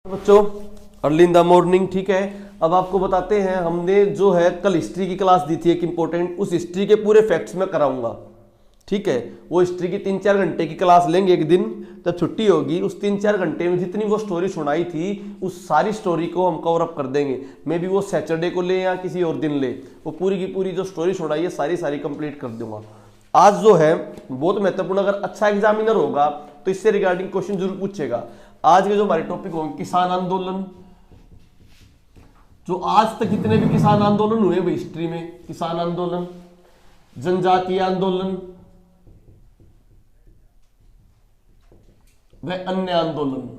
बच्चों early in the morning. ठीक है, अब आपको बताते हैं, हमने जो है कल हिस्ट्री की क्लास दी थी एक इंपॉर्टेंट, उस हिस्ट्री के पूरे फैक्ट्स में कराऊंगा। ठीक है, वो हिस्ट्री की 3-4 घंटे की क्लास लेंगे एक दिन, जब छुट्टी होगी उस 3-4 घंटे में जितनी वो स्टोरी सुनाई थी उस सारी स्टोरी को हम कवर अप कर देंगे। मे बी वो सैटरडे को ले या किसी और दिन ले, वो पूरी की पूरी जो स्टोरी सुनाई है सारी कंप्लीट कर दूंगा। आज जो है बहुत महत्वपूर्ण, अगर अच्छा एग्जामिनर होगा तो इससे रिगार्डिंग क्वेश्चन जरूर पूछेगा। आज के जो हमारे टॉपिक होंगे किसान आंदोलन, जो आज तक जितने भी किसान आंदोलन हुए भाई हिस्ट्री में, किसान आंदोलन, जनजातीय आंदोलन व अन्य आंदोलन।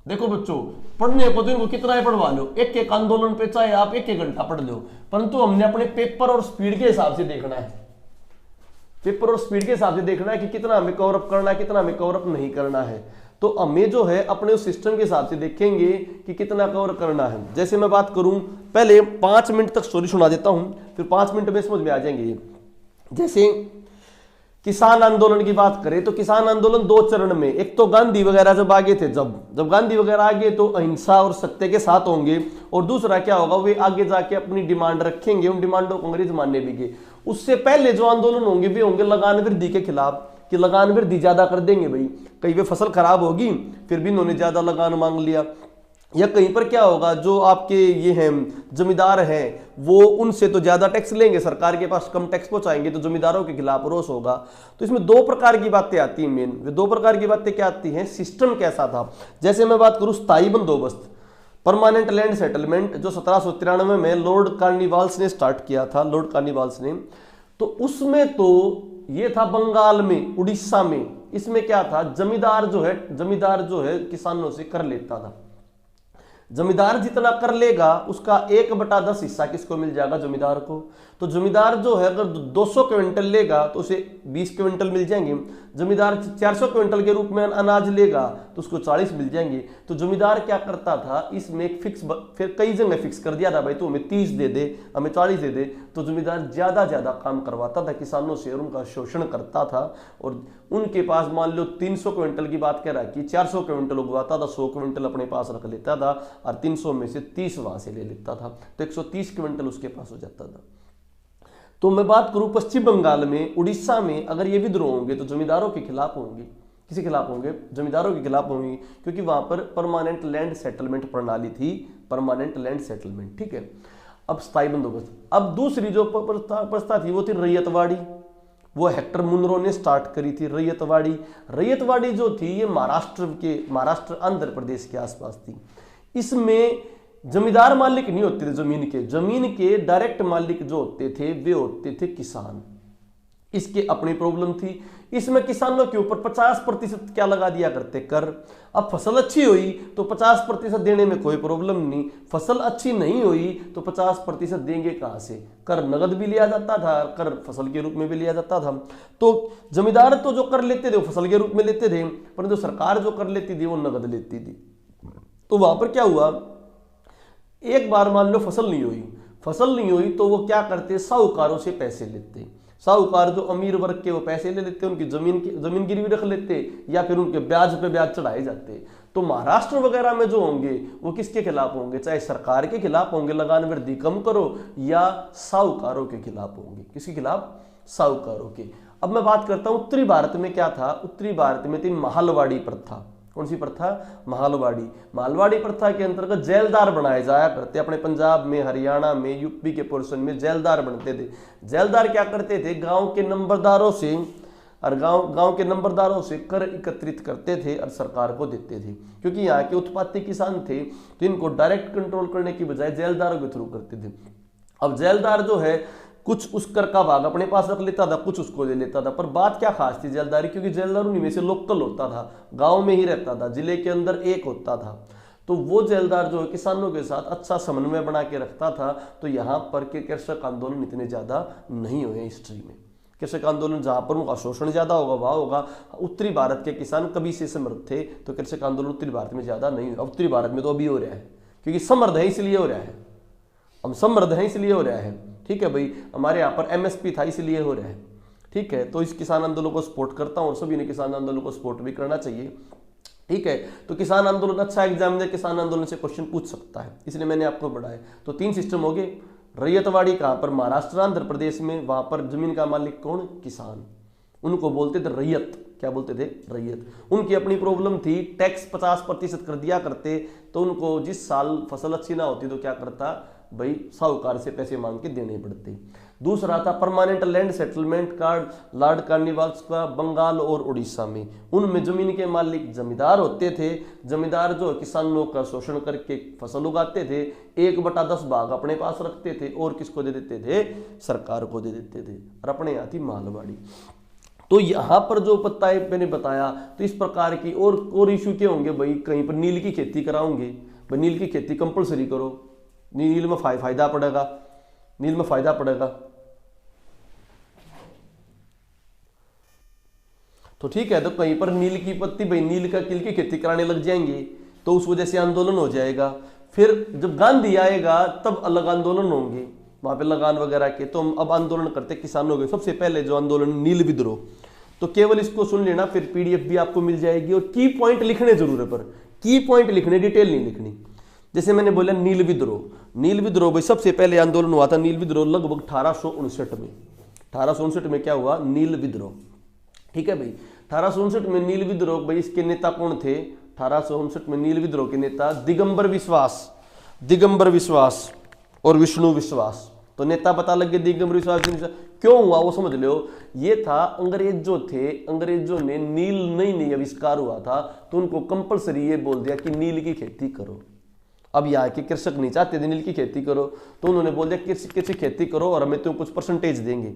देखो बच्चों, पढ़ने को तो इनको कितना ही पढ़वा लो, एक एक आंदोलन पे चाहे आप 1-1 घंटा पढ़ लो, परंतु हमने अपने पेपर और स्पीड के हिसाब से देखना है। पेपर और स्पीड के हिसाब से देखना है कि कितना हमें कवर अप करना है, कितना हमें कवर अप नहीं करना है। तो हमें जो है अपने उस सिस्टम के हिसाब से देखेंगे कि कितना कवर करना है। जैसे मैं बात करूं, पहले 5 मिनट तक स्टोरी सुना देता हूं, फिर 5 मिनट में समझ में आ जाएंगे ये। जैसे किसान आंदोलन की बात करें तो किसान आंदोलन 2 चरण में, एक तो गांधी वगैरह जब आगे थे, जब गांधी वगैरह आगे तो अहिंसा और सत्य के साथ होंगे, और दूसरा क्या होगा, वे आगे जाके अपनी डिमांड रखेंगे, उन डिमांडों को अंग्रेज मानने भी। उससे पहले जो आंदोलन होंगे वे होंगे लगान वृद्धि के खिलाफ, कि लगान वृद्धि ज्यादा कर देंगे भाई, कहीं पे फसल खराब होगी फिर भी इन्होंने ज्यादा लगान मांग लिया। या कहीं पर क्या होगा, जो आपके ये हैं जमींदार हैं वो उनसे तो ज्यादा टैक्स लेंगे, सरकार के पास कम टैक्स पहुंचाएंगे, तो जमींदारों के खिलाफ रोष होगा। तो इसमें 2 प्रकार की बातें आती हैं मेन। वे 2 प्रकार की बातें क्या आती हैं, सिस्टम कैसा था। जैसे मैं बात करूं स्थायी बंदोबस्त, परमानेंट लैंड सेटलमेंट, जो 1793 में लॉर्ड कार्निवाल्स ने स्टार्ट किया था, लॉर्ड कार्निवाल्स ने, तो उसमें तो ये था बंगाल में, उड़ीसा में। इसमें क्या था, जमींदार जो है किसानों से कर लेता था। जमींदार जितना कर लेगा उसका 1/10 हिस्सा किसको मिल जाएगा, जमींदार को। तो जमींदार जो है अगर 200 क्विंटल लेगा तो उसे 20 क्विंटल मिल जाएंगे। जमींदार 400 क्विंटल के रूप में अनाज लेगा तो उसको 40 मिल जाएंगे। तो जमींदार क्या करता था, इसमें एक फिक्स, फिर कई जगह फिक्स कर दिया था भाई, तो हमें 30 दे दे, हमें 40 दे दे। तो जमींदार ज्यादा काम करवाता था किसानों से और उनका शोषण करता था। और उनके पास मान लो 300 क्विंटल की बात कह रहा कि 400 क्विंटल उगवाता था, 100 क्विंटल अपने पास रख लेता था और 300 में से 30 वहां से ले लेता था, तो 130 क्विंटल उसके पास हो जाता था। तो मैं बात करूं पश्चिम बंगाल में, उड़ीसा में, अगर ये विद्रोह होंगे तो जमींदारों के खिलाफ होंगे। किसी खिलाफ होंगे, जमींदारों के खिलाफ होंगे, क्योंकि वहां पर परमानेंट लैंड सेटलमेंट प्रणाली थी, परमानेंट लैंड सेटलमेंट। ठीक है, अब स्थायी बंदोबस्त। अब दूसरी जो प्रस्ताव थी वो थी रैयतवाड़ी, वो हेक्टर मुनरो ने स्टार्ट करी थी रैयतवाड़ी। रैयतवाड़ी जो थी ये महाराष्ट्र आंध्र प्रदेश के आसपास थी। इसमें जमींदार मालिक नहीं होते थे जमीन के डायरेक्ट मालिक जो होते थे वे होते थे किसान। इसकी अपनी प्रॉब्लम थी। इसमें किसानों के ऊपर 50% क्या लगा दिया करते, कर। अब फसल अच्छी हुई तो 50% देने में कोई प्रॉब्लम नहीं, फसल अच्छी नहीं हुई तो 50% देंगे कहां से, कर नगद भी लिया जाता था, कर फसल के रूप में भी लिया जाता था। तो जमींदार तो जो कर लेते थे वो फसल के रूप में लेते थे, परंतु सरकार जो कर लेती थी वो नगद लेती थी। तो वहां पर क्या हुआ, एक बार मान लो फसल नहीं हुई तो वो क्या करते, साहूकारों से पैसे लेते। साहूकार जो अमीर वर्ग के, वो पैसे ले लेते, उनकी जमीन गिरवी रख लेते, या फिर उनके ब्याज पे ब्याज चढ़ाए जाते। तो महाराष्ट्र वगैरह में जो होंगे वो किसके खिलाफ होंगे, चाहे सरकार के खिलाफ होंगे, लगान वृद्धि कम करो, या साहूकारों के खिलाफ होंगे। किसके खिलाफ, साहूकारों के। अब मैं बात करता हूं उत्तरी भारत में क्या था। उत्तरी भारत में थी माहलवाड़ी प्रथा। कौन सी प्रथा, मालवाड़ी प्रथा के अंतर्गत जेलदार बनाए जाया करते। अपने पंजाब में, हरियाणा में, यूपी के पोर्शन में जेलदार बनते थे। जेलदार क्या करते थे, गांव के नंबरदारों से कर एकत्रित करते थे और सरकार को देते थे। क्योंकि यहाँ के उत्पाती किसान थे तो इनको डायरेक्ट कंट्रोल करने की बजाय जेलदारों के थ्रू करते थे। अब जेलदार जो है कुछ उस कर का भाग अपने पास रख लेता था, कुछ उसको ले लेता था। पर बात क्या खास थी जेलदारी, क्योंकि जेलदार उन्हीं में से लोकल होता था, गांव में ही रहता था, जिले के अंदर एक होता था। तो वो जेलदार जो है किसानों के साथ अच्छा समन्वय बना के रखता था। तो यहाँ पर के कृषक आंदोलन इतने ज्यादा नहीं हुए हिस्ट्री में। कृषक आंदोलन जहां पर उनका शोषण ज्यादा होगा वहां होगा। उत्तरी भारत के किसान कभी से समृद्ध थे, तो कृषक आंदोलन उत्तरी भारत में ज्यादा नहीं हुआ। उत्तरी भारत में तो अभी हो रहा है, क्योंकि समृद्ध है इसलिए हो रहा है, हम समृद्ध हैं इसलिए हो रहा है। ठीक है भाई, हमारे यहाँ पर एमएसपी था इसलिए हो रहा है। ठीक है, तो इस किसान आंदोलन को सपोर्ट करता हूं और सभी ने किसान आंदोलन को सपोर्ट भी करना चाहिए। ठीक है। तो किसान आंदोलन अच्छा एग्जामिनर किसान आंदोलन से क्वेश्चन पूछ सकता है, इसलिए मैंने आपको बढ़ाया। तो 3 सिस्टम हो गए। रैयतवाड़ी कहां पर? महाराष्ट्र आंध्र प्रदेश में। वहां पर जमीन का मालिक कौन? किसान। उनको बोलते थे रैयत। क्या बोलते थे? रैयत। उनकी अपनी प्रॉब्लम थी, टैक्स 50% कर दिया करते, तो उनको जिस साल फसल अच्छी ना होती तो क्या करता भाई, साहूकार से पैसे मांग के देने पड़ते। दूसरा था permanent land settlement card, lord Cornwallis का बंगाल और उड़ीसा में। उनमें जमीन के मालिक जमींदार होते थे। जमींदार जो किसानों का शोषण करके फसल उगाते थे, 1/10 भाग अपने पास रखते थे और किसको दे देते थे? सरकार को दे देते थे। और अपने यहाँ थी मालवाड़ी। तो यहां पर जो पता है मैंने बताया, तो इस प्रकार की और इशू क्या होंगे भाई? कहीं पर नील की खेती कराओगे भाई, नील की खेती कंपलसरी करो, नील में फायदा पड़ेगा, नील में फायदा पड़ेगा। तो ठीक है, तो कहीं पर नील की पत्ती भाई नील की खेती कराने लग जाएंगे, तो उस वजह से आंदोलन हो जाएगा। फिर जब गांधी आएगा तब अलग आंदोलन होंगे वहां पे लगान वगैरह के। तो हम अब आंदोलन करते किसानों के। सबसे पहले जो आंदोलन नील विद्रोह, तो केवल इसको सुन लेना, फिर पीडीएफ भी आपको मिल जाएगी। और की पॉइंट लिखने जरूर है, पर की पॉइंट लिखने, डिटेल नहीं लिखनी। जैसे मैंने बोला नील विद्रोह, नील विद्रोह भाई सबसे पहले आंदोलन हुआ था नील विद्रोह लगभग 1859 में। 1859 में क्या हुआ? नील विद्रोह। ठीक है भाई, 1859 में नील विद्रोह भाई, इसके नेता कौन थे? 1859 में नील विद्रोह के नेता दिगंबर विश्वास और विष्णु विश्वास। तो नेता पता लग गया, दिगंबर विश्वास। क्यों हुआ वो समझ लो। ये था अंग्रेज जो थे, अंग्रेजों ने नील नई आविष्कार हुआ था, तो उनको कंपलसरी ये बोल दिया कि नील की खेती करो। अब यहाँ के कृषक नहीं चाहते थे नील की खेती करो, तो उन्होंने बोल दिया किसी खेती करो और हमें तुम कुछ परसेंटेज देंगे।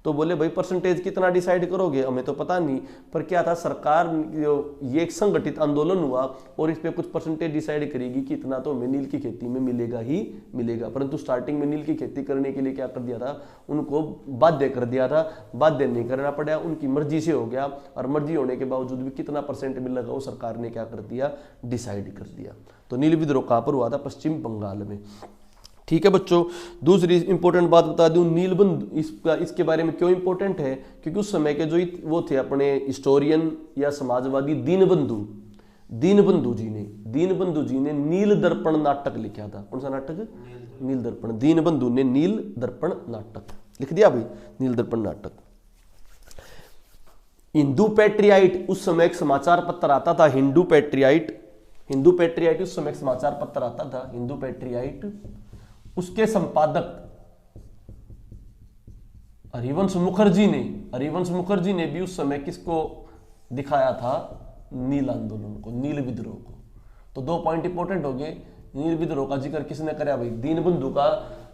तो बोले भाई परसेंटेज कितना डिसाइड करोगे? हमें तो पता नहीं। पर क्या था, सरकार ये एक संगठित आंदोलन हुआ और इस पे कुछ परसेंटेज डिसाइड करेगी कि इतना तो हमें नील की खेती में मिलेगा ही मिलेगा। परंतु स्टार्टिंग में नील की खेती करने के लिए क्या कर दिया था? उनको बाध्य कर दिया था। बाध्य नहीं करना पड़ा, उनकी मर्जी से हो गया। और मर्जी होने के बावजूद भी कितना परसेंट मिलेगा वो सरकार ने क्या कर दिया? डिसाइड कर दिया। तो नील विद्रोह कहां पर हुआ था? पश्चिम बंगाल में। ठीक है बच्चों, दूसरी इंपॉर्टेंट बात बता दूं, नीलबंधु इसके बारे में क्यों इंपॉर्टेंट है? क्योंकि उस समय के जो वो थे अपने हिस्टोरियन या समाजवादी दीनबंधु जी ने नील दर्पण नाटक लिखा था। कौन सा नाटक? नील दर्पण। दीनबंधु ने नील दर्पण नाटक लिख दिया भाई, नील दर्पण नाटक। हिंदू पैट्रियाइट उस समय एक समाचार पत्र आता था, हिंदू पैट्रियाइट उस समय एक समाचार पत्र आता था, हिंदू पैट्रियाइट। उसके संपादक हरिवंश मुखर्जी ने भी उस समय किसको दिखाया था? नील आंदोलन को, नील विद्रोह को। तो 2 पॉइंट इंपॉर्टेंट हो गए। नील विद्रोह का जिक्र किसने कराया भाई? दीनबंधु का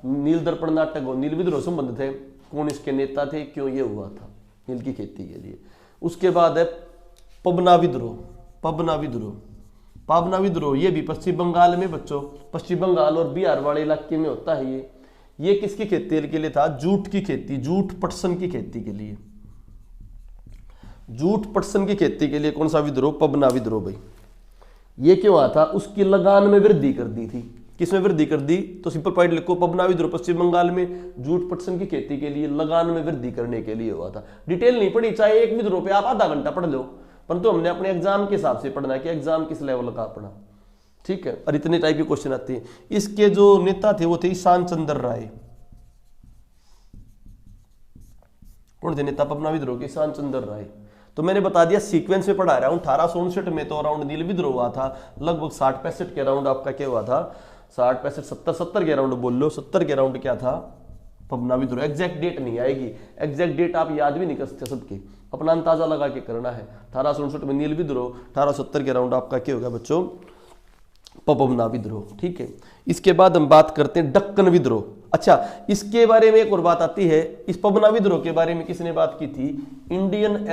नील दर्पण नाटक और नील विद्रोह संबंध थे। कौन इसके नेता थे, क्यों ये हुआ था नील की खेती के लिए। उसके बाद है पबना विद्रोह, ये भी पश्चिम बंगाल में बच्चों, पश्चिम बंगाल और बिहार वाले इलाके में होता है। ये किसकी खेती के लिए था? जूट की खेती, जूट पटसन की खेती के लिए। जूट पटसन की खेती के लिए कौन सा विद्रोह? पबना विद्रोह भाई। ये क्यों आया था? उसकी लगान में वृद्धि कर दी थी। किसमें वृद्धि कर दी? तो सिंपल पॉइंट लिखो, पबना विद्रोह पश्चिम बंगाल में जूट पटसन की खेती के लिए लगान में वृद्धि करने के लिए हुआ था। डिटेल नहीं पढ़ी, चाहे एक विद्रोह पे आप आधा घंटा पढ़ लो, परंतु हमने अपने एग्जाम के हिसाब से पढ़ना कि एग्जाम किस लेवल का पढ़ा। ठीक है, और इतने टाइप के क्वेश्चन आते हैं। इसके जो नेता थे वो थे ईशान चंद्र राय। कौन थे नेता पबना विद्रोह के? ईशान चंद्र राय। तो मैंने बता दिया, सीक्वेंस में पढ़ा रहा हूं। 1859 में तो अराउंड नील विद्रोह हुआ था, लगभग 60-65 के अराउंड आपका क्या हुआ था? 60-65-70 के अराउंड बोल लो, 70 के अराउंड क्या था? पबना विद्रोह। एग्जैक्ट डेट नहीं आएगी, एग्जैक्ट डेट आप याद भी नहीं कर सकते सबके, अपना अंदाजा लगा के करना है। 1859 में नील विद्रोह, 1870 के अराउंड आपका क्या होगा बच्चों? पबना विद्रोह। ठीक है, इसके बाद हम बात करते हैं दक्कन विद्रोह। अच्छा, इसके बारे में एक और बात आती है। इस पबना विद्रोह के बारे में किसने बात की थी? इंडियन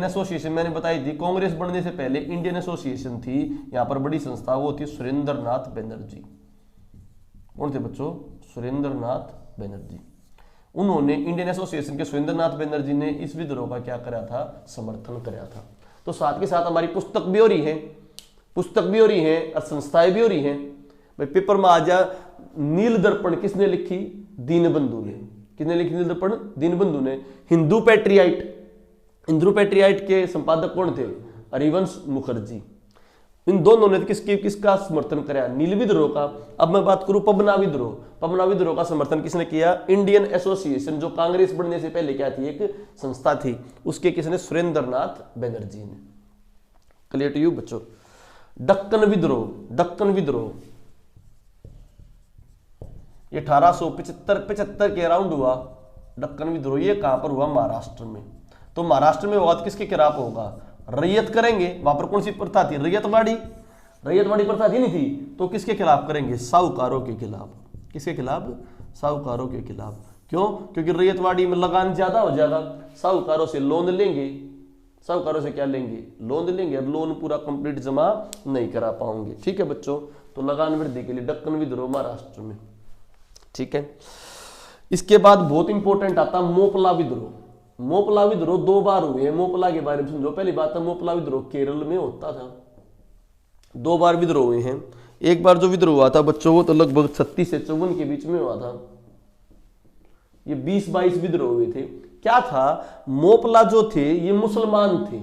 एसोसिएशन मैंने बताई थी, कांग्रेस बनने से पहले इंडियन एसोसिएशन थी, यहां पर बड़ी संस्था, वो थी सुरेंद्रनाथ बनर्जी। कौन थे बच्चों? सुरेंद्रनाथ बनर्जी। उन्होंने, इंडियन एसोसिएशन के सुरेंद्रनाथ बनर्जी ने इस विद्रोह का क्या करा था? समर्थन कराया था। तो साथ के साथ हमारी पुस्तक भी हो रही है और संस्थाएं भी हो रही हैं भाई। पेपर में आ जा, नील दर्पण किसने लिखी? दीनबंधु ने। किसने लिखी नील दर्पण? दीनबंधु ने। हिंदू पैट्रियाइट के संपादक कौन थे? हरिवंश मुखर्जी। इन दोनों ने किसका समर्थन कराया? नील विद्रोह का। अब मैं बात करूं पबना विद्रोह। पबना विद्रोह का समर्थन किसने किया? इंडियन एसोसिएशन, जो कांग्रेस बनने से पहले क्या थी, एक संस्था थी, उसके किसने? सुरेंद्र नाथ बनर्जी ने। क्लियर टू यू बच्चों? दक्कन विद्रोह। दक्कन विद्रोह ये 1875 के अराउंड हुआ। दक्कन विद्रोह ये कहां पर हुआ? महाराष्ट्र में। तो महाराष्ट्र में हुआ तो किसके खिलाफ होगा? रैयत करेंगे। वहां पर कौन सी प्रथा थी? रैयतवाड़ी। रैयतवाड़ी प्रथा थी नहीं थी, तो किसके खिलाफ करेंगे? साहूकारों के खिलाफ। किसके खिलाफ? साहूकारों के खिलाफ। क्यों? क्योंकि रैयतवाड़ी में लगान ज्यादा हो जाएगा, साहूकारों से लोन लेंगे। साहूकारों से क्या लेंगे? लोन लेंगे, और लोन पूरा कंप्लीट जमा नहीं करा पाओगे। ठीक है बच्चों, तो लगान वृद्धि के लिए दक्कन विद्रोह महाराष्ट्र में। ठीक है, इसके बाद बहुत इंपॉर्टेंट आता मोपला विद्रोह। मोपला विद्रोह 2 बार हुए हैं। मोपला के बारे में समझो। पहली बात है, मोपला विद्रोह केरल में होता था। 2 बार विद्रोह हुए हैं। एक बार जो विद्रोह हुआ था बच्चों, वो तो लगभग 36 से 54 के बीच में हुआ था। ये 20-22 विद्रोह हुए थे। क्या था? मोपला जो थे ये मुसलमान थे।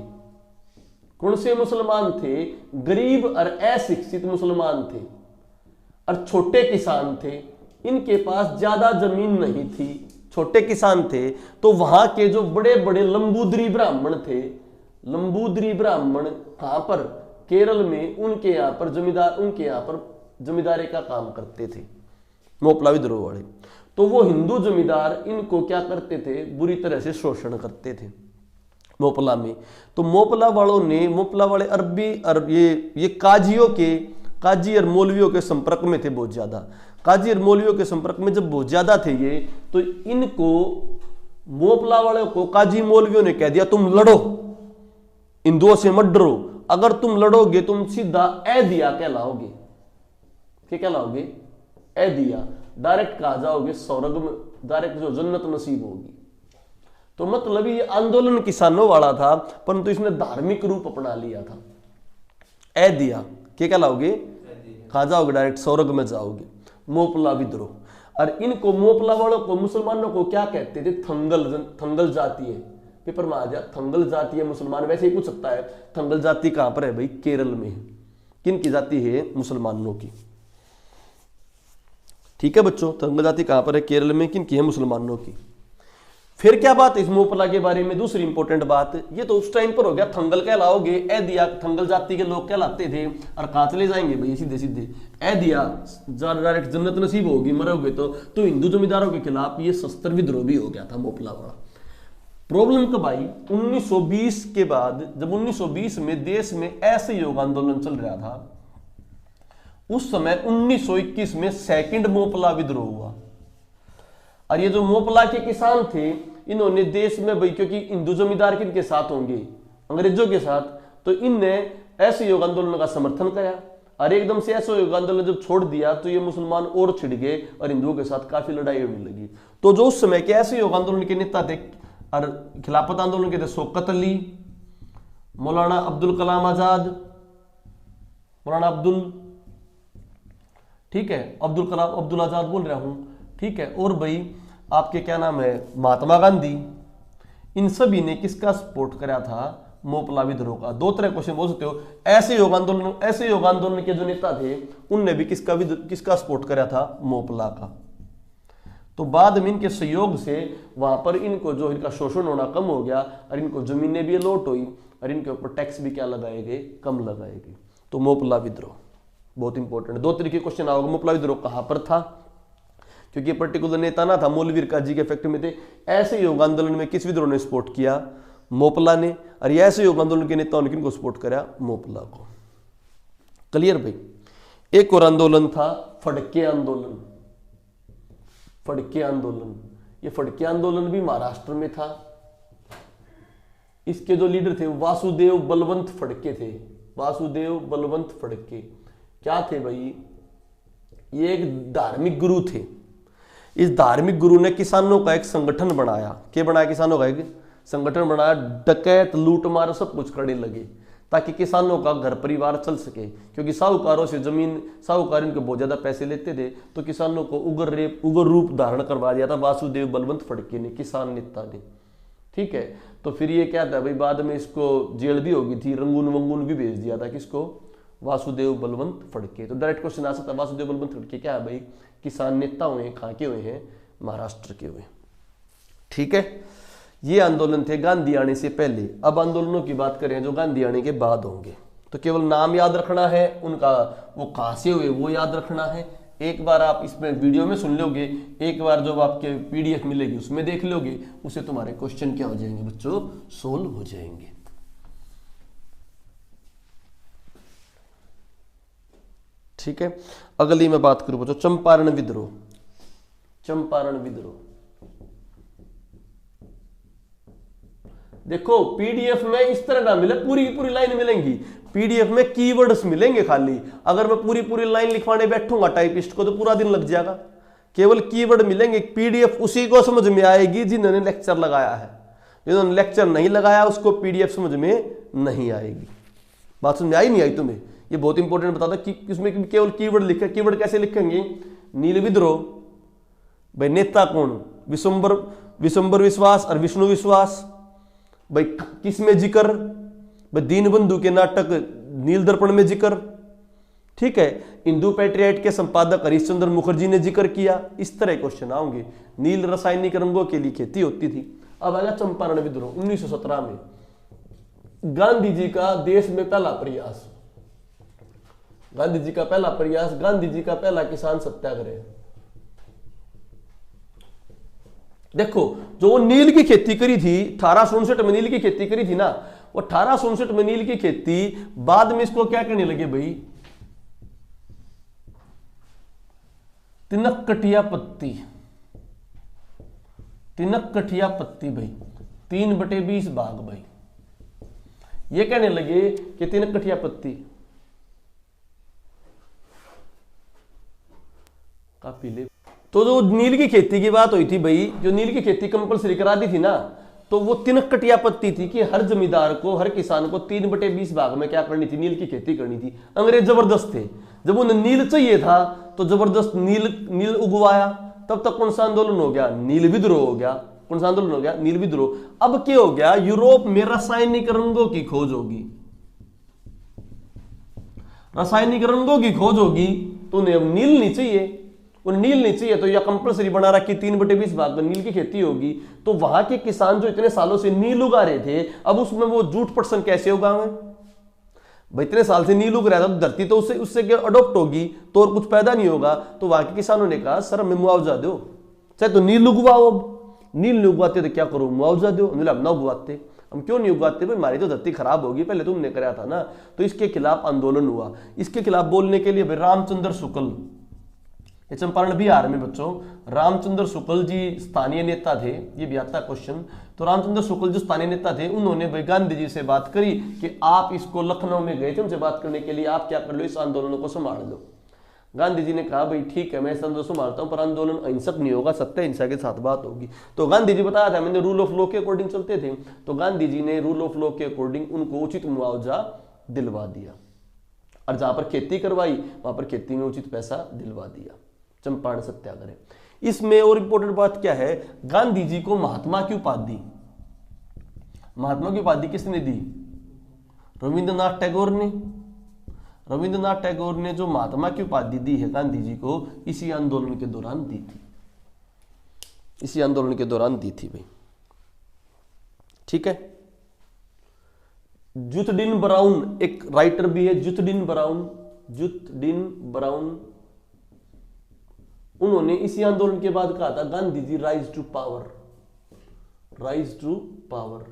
कौन से मुसलमान थे? गरीब और अशिक्षित मुसलमान थे, और छोटे किसान थे। इनके पास ज्यादा जमीन नहीं थी, छोटे किसान थे। तो वहां के जो बड़े बड़े लंबूदरी ब्राह्मण थे, लंबूदरी ब्राह्मण कहां पर? केरल में। उनके यहां पर जमींदारी का काम करते थे मोपला विद्रोह वाले। तो वो हिंदू जमींदार इनको क्या करते थे? बुरी तरह से शोषण करते थे मोपला में। तो मोपला वालों ने, मोपला वाले अरबी और ये काजी और मौलवियों के संपर्क में थे बहुत ज्यादा। काजी और मौलवियों के संपर्क में जब बहुत ज्यादा थे ये, तो इनको, मोपला वालों को काजी मौलवियों ने कह दिया तुम लड़ो, हिंदुओं से मत डरो। अगर तुम लड़ोगे तुम सीधा ऐदिया कहलाओगे। क्या कहलाओगे? ऐदिया। डायरेक्ट कहा जाओगे स्वर्ग में, डायरेक्ट जो जन्नत नसीब होगी। तो मतलब ये आंदोलन किसानों वाला था, परंतु इसने धार्मिक रूप अपना लिया था। ऐदिया क्या कहलाओगे? कहां जाओगे? डायरेक्ट स्वर्ग में जाओगे। मोपला विद्रोह। और इनको, मोपला वालों को, मुसलमानों को क्या कहते थे? थंगल जाति है। पेपर में आ जाए, थंगल जाति है मुसलमान। वैसे ही पूछ सकता है, थंगल जाति कहां पर है भाई? केरल में है। किन की जाति है? मुसलमानों की। ठीक है बच्चों, थंगल जाति कहां पर है? केरल में। किन की है? मुसलमानों की। फिर क्या बात है इस मोपला के बारे में? दूसरी इंपॉर्टेंट बात, ये तो उस टाइम पर हो गया थंगल कहलाओगे, ऐदिया थंगल जाति के लोग कहलाते थे। और कहां चले जाएंगे भाई? सीधे सीधे ऐदिया, डायरेक्ट जन्नत नसीब होगी मरोगे तो हिंदू जमींदारों के खिलाफ ये शस्त्र विद्रोह भी हो गया था मोपला वाला। प्रॉब्लम कब आई? 1920 के बाद। जब 1920 में देश में ऐसे योग आंदोलन चल रहा था, उस समय 1921 में सेकंड मोपला विद्रोह हुआ। और ये जो मोपला के किसान थे, इन्होंने देश में भाई, क्योंकि हिंदू जमींदार किनके साथ होंगे? अंग्रेजों के साथ। तो इनने ऐसे योग आंदोलन का समर्थन किया, और एकदम से ऐसे योग आंदोलन जब छोड़ दिया तो ये मुसलमान और छिड़ गए और हिंदुओं के साथ काफी लड़ाई होने लगी। तो जो उस समय के ऐसे योग आंदोलन के नेता थे और खिलाफत आंदोलन के थे, शौकत अली, मौलाना अब्दुल कलाम आजाद, मौलाना ठीक है, अब्दुल आजाद बोल रहा हूं, ठीक है, और भाई आपके क्या नाम है, महात्मा गांधी। इन सभी ने किसका सपोर्ट करा था? मोपला विद्रोह का। 2 तरह क्वेश्चन बोल सकते हो। ऐसे योग आंदोलन के जो नेता थे उनने भी किसका सपोर्ट करा था? मोपला का। तो बाद में इनके सहयोग से वहां पर इनको जो इनका शोषण होना कम हो गया, और इनको जमीनें भी अलॉट हुई, और इनके ऊपर टैक्स भी क्या लगाए गए? कम लगाए गए। तो मोपला विद्रोह बहुत इंपॉर्टेंट। 2 तरीके क्वेश्चन आओगे। मोपला विद्रोह कहां पर था? क्योंकि पर्टिकुलर नेता ना था, मौलवी काजी के इफेक्ट में थे। ऐसे योग आंदोलन में किस विद्रोह ने सपोर्ट किया? मोपला ने। और ऐसे योग आंदोलन के नेताओं ने किनको सपोर्ट करा? मोपला को। क्लियर भाई? एक और आंदोलन था फड़के आंदोलन। फड़के आंदोलन, ये फड़के आंदोलन भी महाराष्ट्र में था। इसके जो लीडर थे वासुदेव बलवंत फड़के थे। वासुदेव बलवंत फड़के क्या थे भाई? ये एक धार्मिक गुरु थे। इस धार्मिक गुरु ने किसानों का एक संगठन बनाया। क्या बनाया? किसानों का एक संगठन बनाया। डकैत, लूटमार सब कुछ करने लगे, ताकि किसानों का घर परिवार चल सके। क्योंकि साहूकारों से जमीन, साहूकार इनके बहुत ज्यादा पैसे लेते थे, तो किसानों को उग्र रूप धारण करवा दिया था वासुदेव बलवंत फड़के ने, किसान नेता ने। ठीक है, तो फिर ये क्या था भाई, बाद में इसको जेल भी होगी थी, रंगून वंगून भी भेज दिया था किसको, वासुदेव बलवंत फड़के। तो डायरेक्ट क्वेश्चन आ सकता है, वासुदेव बलवंत फड़के क्या है भाई, किसान नेता हुए हैं, कहाँ के हुए हैं, महाराष्ट्र के हुए। ठीक है, ये आंदोलन थे गांधी आने से पहले। अब आंदोलनों की बात करें जो गांधी आने के बाद होंगे, तो केवल नाम याद रखना है उनका, वो कहाँ से हुए वो याद रखना है। एक बार आप इसमें वीडियो में सुन लोगे, एक बार जब आपके पीडीएफ मिलेगी उसमें देख लोगे, उससे तुम्हारे क्वेश्चन क्या हो जाएंगे बच्चों, सोल्व हो जाएंगे। ठीक है, अगली मैं बात करूं बच्चों चंपारण विद्रोह। चंपारण विद्रोह देखो पीडीएफ में इस तरह ना मिले, पूरी की पूरी लाइन मिलेंगी, पीडीएफ में कीवर्ड्स मिलेंगे खाली। अगर मैं पूरी पूरी लाइन लिखवाने बैठूंगा टाइपिस्ट को तो पूरा दिन लग जाएगा, केवल कीवर्ड मिलेंगे। पीडीएफ उसी को समझ में आएगी जिन्होंने लेक्चर लगाया है, जिन्होंने लेक्चर नहीं लगाया उसको पीडीएफ समझ में नहीं आएगी। बात समझ में आई नहीं आई तुम्हें, ये बहुत इंपॉर्टेंट बता दो कि इसमें केवल कीवर्ड लिखे। कीवर्ड कैसे लिखेंगे, नील विद्रोह, भाई नेता कौन, विशंबर विश्वास और विष्णु विश्वास, भाई किसमें जिक्र, भाई दीनबंधु के नाटक नील दर्पण में जिक्र। ठीक है, हिंदू पैट्रियट के संपादक हरिश्चंद्र मुखर्जी ने जिक्र किया। इस तरह क्वेश्चन आएंगे। नील रासायनिक रंगों के लिए खेती होती थी। अब आएगा चंपारण विद्रोह 1917 में, गांधी जी का देश में पहला प्रयास, गांधी जी का पहला प्रयास, गांधी जी का पहला किसान सत्याग्रह। देखो जो वो नील की खेती करी थी 1859 में, नील की खेती करी थी ना, वो 1859 में नील की खेती, बाद में इसको क्या करने लगे भाई, तिनकटिया पत्ती, तिनकटिया पत्ती भाई, 3/20 भाग भाई, ये कहने लगे कि तिनकटिया पत्ती काफी ले। तो जो नील की खेती की बात हुई थी भाई, जो नील की खेती कंपलसरी करा दी थी ना, तो वो तिनकटिया पत्ती थी कि हर जमींदार को, हर किसान को 3/20 भाग में क्या करनी थी, नील की खेती करनी थी। अंग्रेज जबरदस्त थे, जब उन्हें नील चाहिए था तो जबरदस्त नील उगवाया। तब तक कौन सा आंदोलन हो गया, नील विद्रोह हो गया। कौन सा आंदोलन हो गया, नील विद्रोह। अब क्या हो गया, यूरोप में रासायनिक रंगों की खोज होगी, रासायनिक रंगों की खोज होगी, तो उन्हें अब नील नहीं चाहिए, उन्हें नील नहीं चाहिए, तो यह कंपलसरी बना रखी 3/20 भाग में नील की खेती होगी। तो वहां के किसान जो इतने सालों से नील उगा रहे थे, अब उसमें वो जूट % कैसे उगावे भाई, इतने साल से नील उग रहा था तो धरती तो उससे अडोप्ट होगी, तो और कुछ पैदा नहीं होगा। तो वहां के किसानों ने कहा सर हमें मुआवजा दो, चाहे तो नील उगवाओ, अब नील नहीं उगवाते तो क्या करो, मुआवजा दो। हम ना उगवाते, हम क्यों नहीं उगवाते भाई, हमारी तो धरती खराब होगी, पहले तुमने कराया था ना। तो इसके खिलाफ आंदोलन हुआ। इसके खिलाफ बोलने के लिए भाई रामचंद्र शुक्ल, ये चंपारण बिहार में बच्चों, रामचंद्र शुक्ल जी स्थानीय नेता थे, ये भी आता क्वेश्चन। तो रामचंद्र शुक्ल जो स्थानीय नेता थे, उन्होंने भाई गांधी जी से बात करी कि आप इसको, लखनऊ में गए थे उनसे बात करने के लिए, आप क्या कर लो, इस आंदोलन को संभाल लो। गांधी जी ने कहा भाई ठीक है मैं इस आंदोलन संभालता हूं, पर आंदोलन अहिंसक नहीं होगा, सत्य अहिंसा के साथ बात होगी। तो गांधी जी बताया था मैंने, रूल ऑफ लॉ के अकॉर्डिंग चलते थे। तो गांधी जी ने रूल ऑफ लॉ के अकॉर्डिंग उनको उचित मुआवजा दिलवा दिया, और जहां पर खेती करवाई वहां पर खेती में उचित पैसा दिलवा दिया। चंपारण सत्याग्रह। इसमें और इंपॉर्टेंट बात क्या है, गांधी जी को महात्मा की उपाधि, महात्मा की उपाधि किसने दी, रविंद्रनाथ टैगोर ने। रविंद्रनाथ टैगोर ने जो महात्मा की उपाधि दी है गांधी जी को, इसी आंदोलन के दौरान दी थी, इसी आंदोलन के दौरान दी थी भाई। ठीक है, जुतडिन ब्राउन एक राइटर भी है, जुतडिन ब्राउन, जुतडिन ब्राउन, उन्होंने इसी आंदोलन के बाद कहा था Gandhi ji rise to power, rise to power.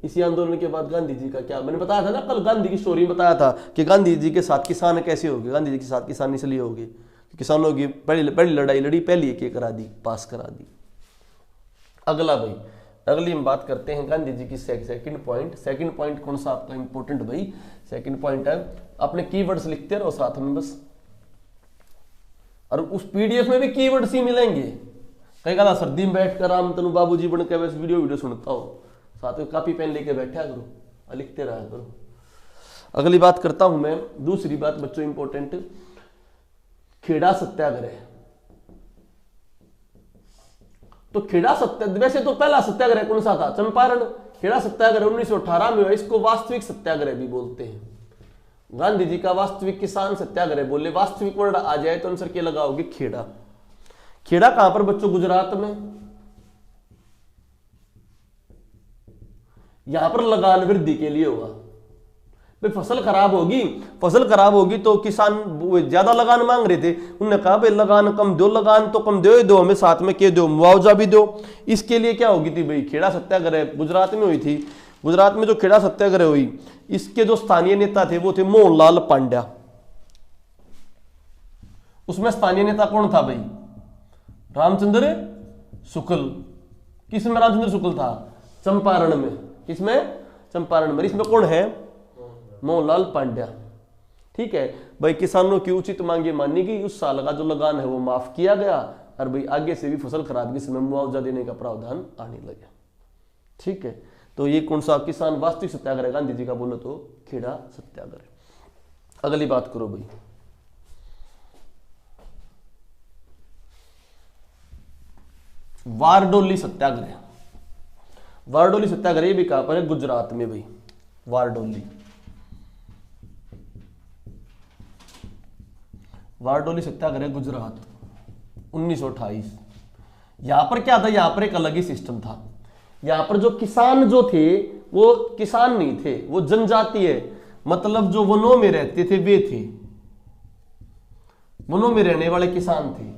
इसी आंदोलन के बाद गांधी जी का क्या, मैंने बताया था ना कल, गांधी की स्टोरी बताया था कि गांधी जी के साथ किसान कैसे हो गए, गांधी जी के साथ किसान इसलिए हो गए, किसानों की पहली लड़ाई लड़ी, पहली एक करा दी, पास करा दी। अगला भाई, अगली हम बात करते हैं गांधी जी की सेकंड पॉइंट। सेकंड पॉइंट कौन सा आपका इंपॉर्टेंट भाई, सेकंड पॉइंट है, अपने कीवर्ड्स लिखते रहो साथ में बस, और उस पीडीएफ में भी कीवर्ड्स ही मिलेंगे। कई कहा सर्दी में बैठकर राम तनु बाबूजी बन के बस वीडियो सुनता हो, साथ में कॉपी पेन लेके बैठा करो और लिखते रहा करो। अगली बात करता हूं मैं, दूसरी बात बच्चों इंपॉर्टेंट, खेड़ा सत्याग्रह। तो खेड़ा सत्याग्रह, वैसे तो पहला सत्याग्रह कौन सा था? चंपारण। खेड़ा सत्याग्रह 1918 में हुआ, इसको वास्तविक सत्याग्रह भी बोलते हैं। गांधी जी का वास्तविक किसान सत्याग्रह बोले, वास्तविक वर्ड आ जाए तो आंसर क्या लगाओगे? खेड़ा। खेड़ा कहां पर बच्चों? गुजरात में। यहां पर लगान वृद्धि के लिए हुआ। भाई फसल खराब होगी तो किसान ज्यादा लगान मांग रहे थे, उन्होंने कहा भाई लगान कम दो, लगान तो कम दो हमें साथ में क्या दो? मुआवजा भी दो। इसके लिए क्या होगी थी भाई? खेड़ा सत्याग्रह गुजरात में हुई थी। गुजरात में जो खेड़ा सत्याग्रह हुई, इसके जो स्थानीय नेता थे वो थे मोहनलाल पांड्या। उसमें स्थानीय नेता कौन था भाई? रामचंद्र शुक्ल। किसमें रामचंद्र शुक्ल था? चंपारण में। किसमें? चंपारण में। इसमें कौन है? मोहनलाल पांड्या। ठीक है भाई, किसानों की उचित मांगे मानी गई, उस साल का जो लगान है वो माफ किया गया, और भाई आगे से भी फसल खराब के समय मुआवजा देने का प्रावधान आने लगा। ठीक है, तो ये कौन सा किसान वास्तविक सत्याग्रह गांधी जी का बोलो तो खेड़ा सत्याग्रह। अगली बात करो भाई, वारडोली सत्याग्रह। वारडोली सत्याग्रह भी कहां पर है? गुजरात में भाई। वारडोली सत्याग्रह गुजरात 1928। यहां पर क्या था? यहां पर एक अलग ही सिस्टम था। यहां पर जो किसान जो थे वो किसान नहीं थे, वो जनजातीय, मतलब जो वनों में रहते थे वे थे, वनों में रहने वाले किसान थे।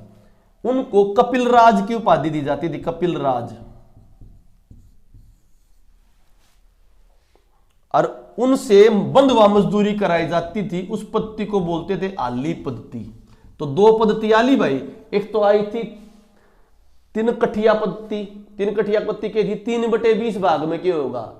उनको कपिल राज की उपाधि दी जाती थी, कपिल राज। और उनसे बंधुआ मजदूरी कराई जाती थी। उस पद्धति को बोलते थे आली पद्धति। तो दो पद्धति आली भाई, एक तो आई थी 3 कठिया पद्धति। 3 कठिया पद्धति के थी 3/20 भाग में क्या होगा?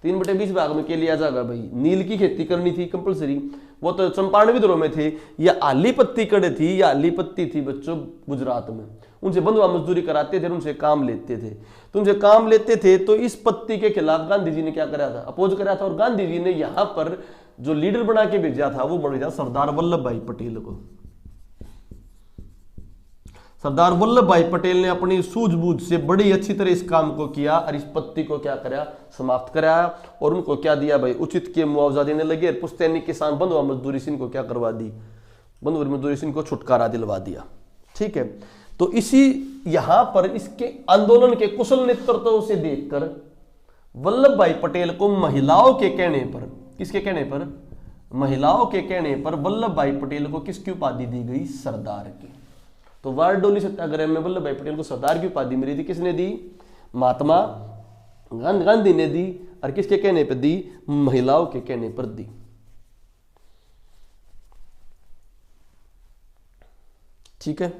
3/20 भाग में क्या लिया जाएगा भाई? नील की खेती करनी थी कंपलसरी, वो तो चंपारण विद्रोह में थे। या आली पत्ती कड़े थी, या आली पत्ती थी बच्चों गुजरात में। उनसे बंधुआ मजदूरी कराते थे, उनसे काम लेते थे। तो उनसे काम लेते थे, तो इस पत्ती के खिलाफ गांधी जी ने क्या करा था? अपोज करा था। और गांधी जी ने यहां पर जो लीडर बना के भेजा था वो भेजा सरदार वल्लभ भाई पटेल को। सरदार वल्लभ भाई पटेल ने अपनी सूझबूझ से बड़ी अच्छी तरह इस काम को किया और इस पत्ती को क्या कराया? समाप्त कराया। और उनको क्या दिया भाई? उचित के मुआवजा देने लगे। पुश्तैनी किसान बंधुआ मजदूरी से इनको क्या करवा दी? बंधुआ मजदूरी से इनको छुटकारा दिलवा दिया। ठीक है, तो इसी यहां पर इसके आंदोलन के कुशल नेतृत्व से देखकर वल्लभ भाई पटेल को महिलाओं के कहने पर, किसके कहने पर? महिलाओं के कहने पर वल्लभ भाई पटेल को किसकी उपाधि दी गई? सरदार की। तो वारडोली सत्याग्रह में वल्लभ भाई पटेल को सरदार की उपाधि मिली थी। किसने दी? महात्मा गांधी ने दी। और किसके कहने पर दी? महिलाओं के कहने पर दी। ठीक है,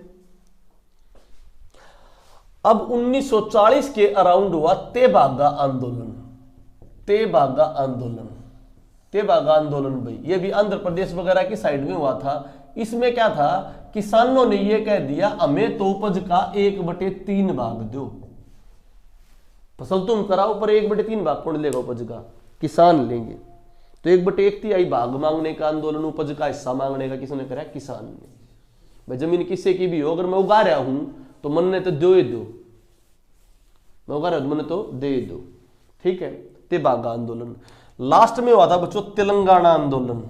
अब 1940 के अराउंड हुआ तेभागा आंदोलन। तेभागा आंदोलन, तेभागा आंदोलन भाई, ये भी आंध्र प्रदेश वगैरह की साइड में हुआ था। इसमें क्या था? किसानों ने यह कह दिया हमें तो उपज का 1/3 भाग दो। फसल तुम कराओ पर 1/3 भाग कौन लेगा उपज का? किसान लेंगे। तो 1/1 भाग मांगने का आंदोलन, उपज का हिस्सा मांगने का किसने करा? किसान ने। भाई जमीन किसी की भी हो, अगर मैं उगा रहा हूं तो मन ने तो दो ही दो, मैं उगा रहा हूं तो मन तो दे दो। ठीक है, तेभागा आंदोलन। लास्ट में हुआ था बच्चों तेलंगाना आंदोलन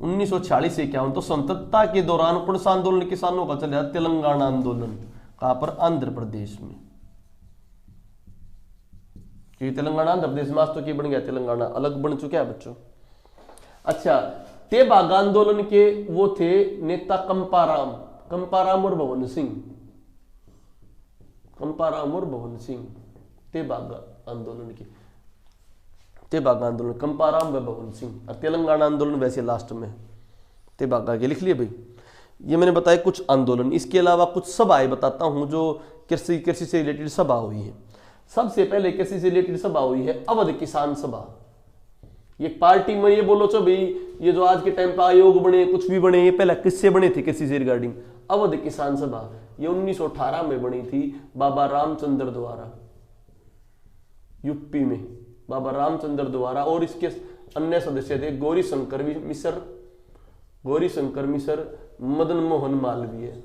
1946 से 51। तो स्वतंत्रता के दौरान कौन सा आंदोलन किसानों का चला? तेलंगाना आंदोलन। कहां पर? आंध्र प्रदेश में। क्योंकि तेलंगाना आंध्र प्रदेश में आज तो क्या बन गया? तेलंगाना अलग बन चुका है बच्चों। अच्छा, तेभागा आंदोलन के वो थे नेता कंपाराम, कंपाराम और भवन सिंह। कंपाराम और भवन सिंह तेभागा आंदोलन के, तेभागा आंदोलन कंपाराम व भवन सिंह। और तेलंगाना आंदोलन वैसे लास्ट में तेभागा के। लिख लिए भाई, ये मैंने बताया कुछ आंदोलन। इसके अलावा कुछ सभाएं बताता हूं जो कृषि से रिलेटेड सभा हुई है। सबसे पहले कृषि से रिलेटेड सभा हुई है अवध किसान सभा। ये पार्टी में ये बोलो चो भाई, ये जो आज के टाइम पे आयोग बने, कुछ भी बने, ये पहले किससे बने थे? कृषि से रिगार्डिंग अवध किसान सभा। ये 1918 में बनी थी बाबा रामचंद्र द्वारा, यूपी में बाबा रामचंद्र द्वारा। और इसके अन्य सदस्य थे गौरी शंकर मिश्र, मदन मोहन मालवीय,